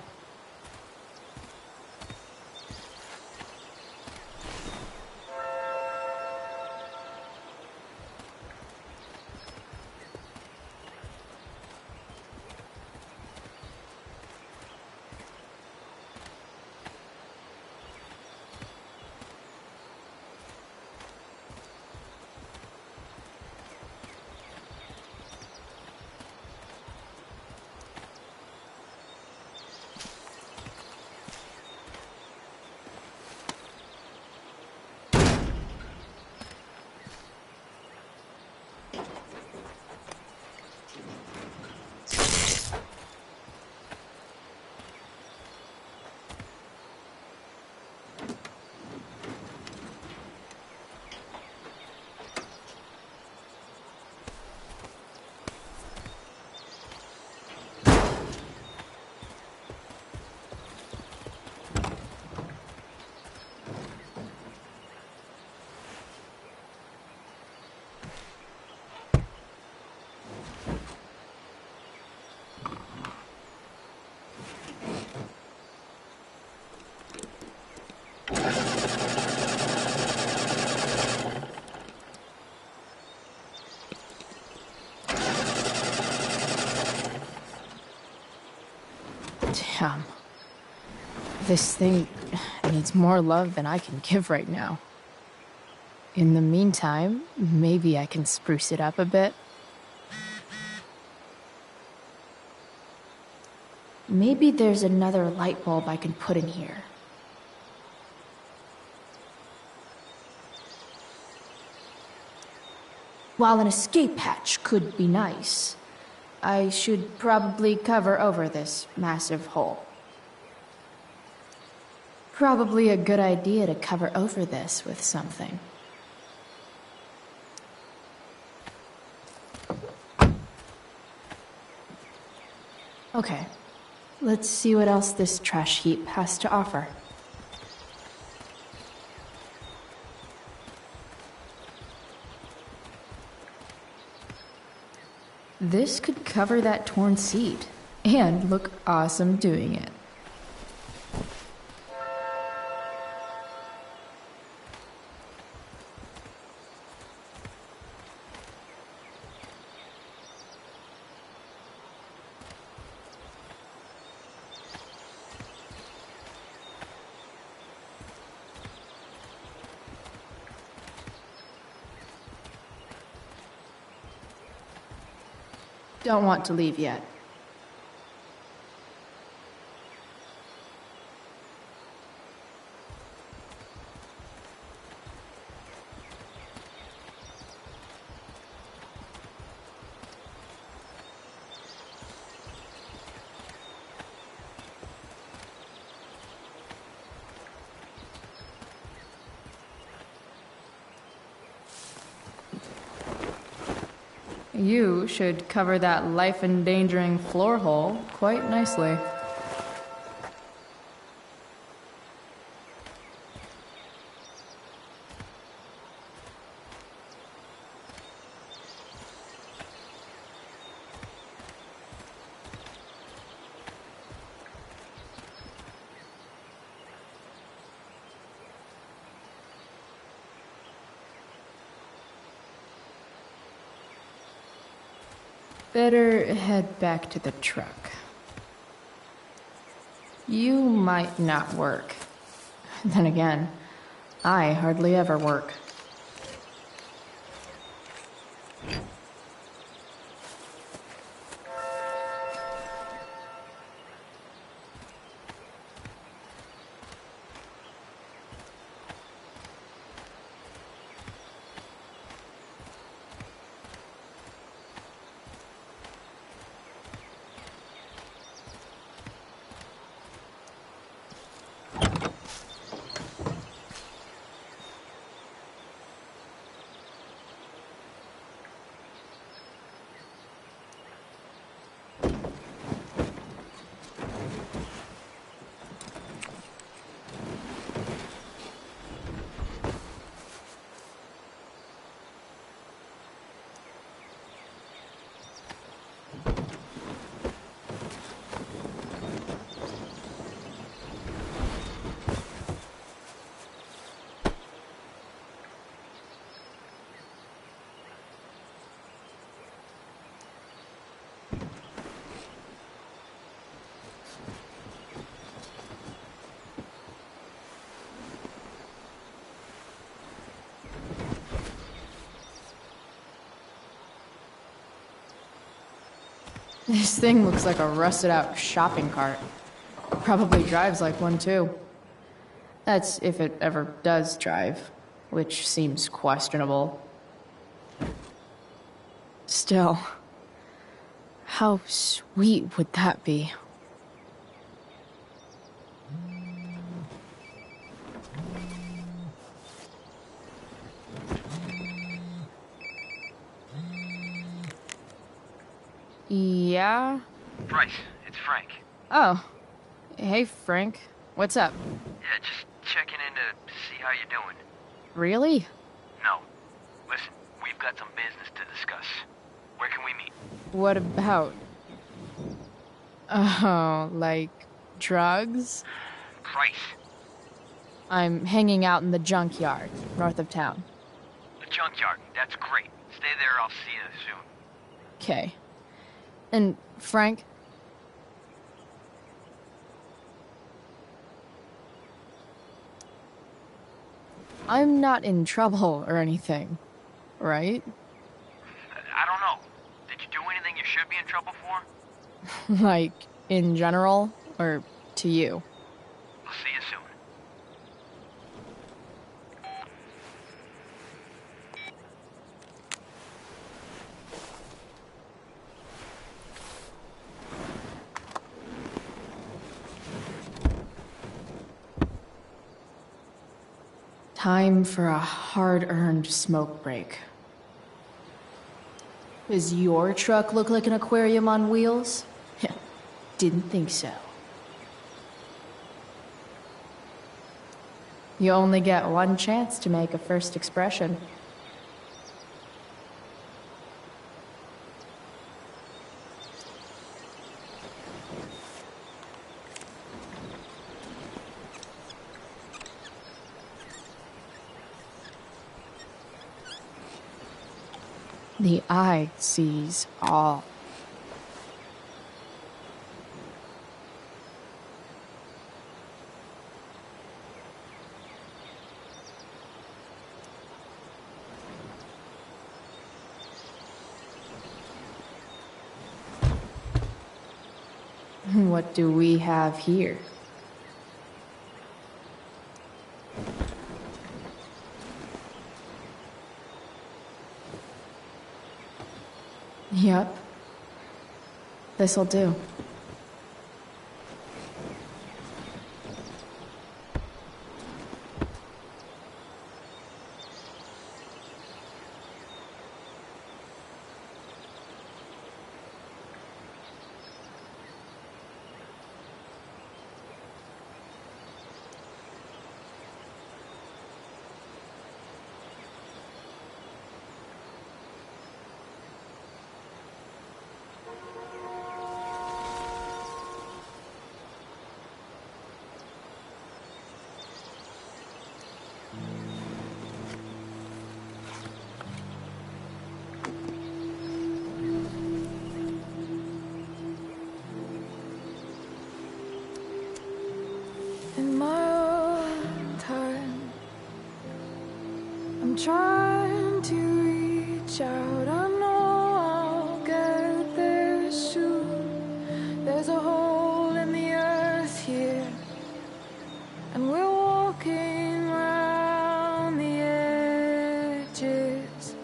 Damn. This thing needs more love than I can give right now. In the meantime, maybe I can spruce it up a bit. Maybe there's another light bulb I can put in here. While an escape hatch could be nice, I should probably cover over this massive hole. Probably a good idea to cover over this with something. Okay, let's see what else this trash heap has to offer. This could cover that torn seat and look awesome doing it. Don't want to leave yet. You should cover that life-endangering floor hole quite nicely. Better head back to the truck. You might not work. Then again, I hardly ever work. This thing looks like a rusted out shopping cart. Probably drives like one too. That's if it ever does drive, which seems questionable. Still, how sweet would that be? Yeah? Bryce, it's Frank. Oh. Hey, Frank. What's up? Yeah, just checking in to see how you're doing. Really? No. Listen, we've got some business to discuss. Where can we meet? What about? Oh, like drugs? Christ. I'm hanging out in the junkyard, north of town. The junkyard. That's great. Stay there, I'll see you soon. Okay. And, Frank, I'm not in trouble or anything, right? I don't know. Did you do anything you should be in trouble for? Like, in general, or to you? I'll see you soon. Time for a hard-earned smoke break. Does your truck look like an aquarium on wheels? Didn't think so. You only get one chance to make a first expression. The eye sees all. What do we have here? Yep. This'll do. In my own time, I'm trying to reach out. I know I'll get there soon. There's a hole in the earth here, and we're walking around the edges.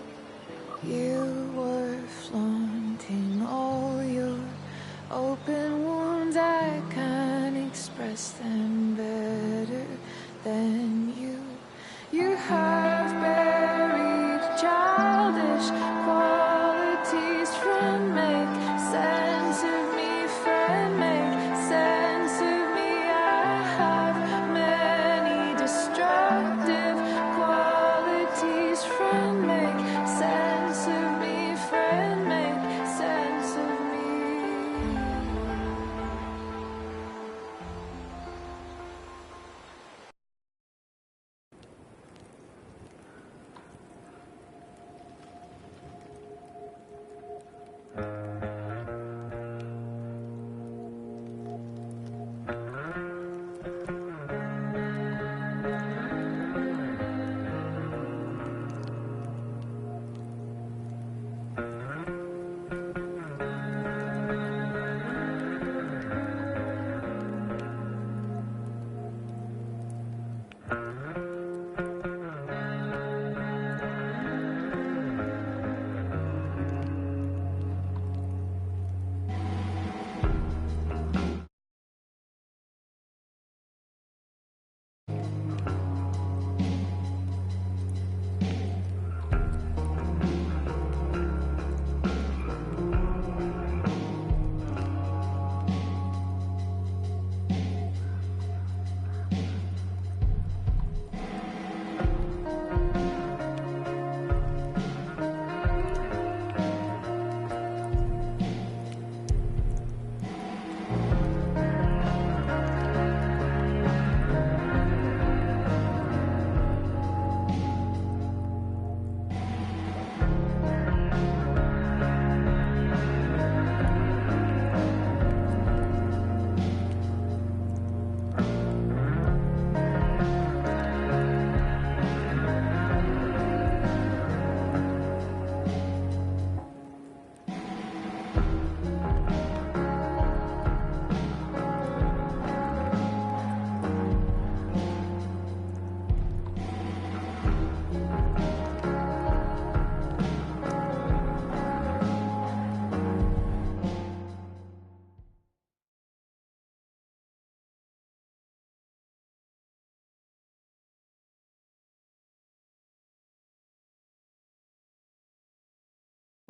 You were flaunting all your open wounds. I can't express them better than you. You have buried childish qualities. Friend, make sense of me. Friend, make sense of me. I have many destructive qualities. Friend, make sense of me. Friend, make sense of me.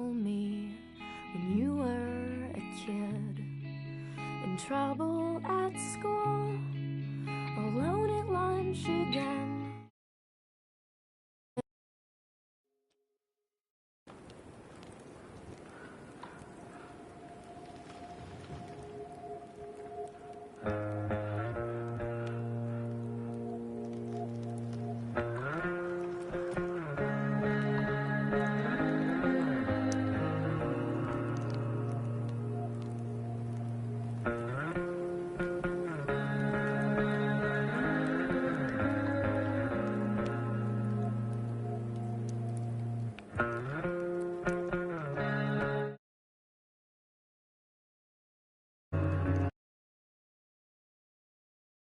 me when you were a kid, in trouble at school, alone at lunch again.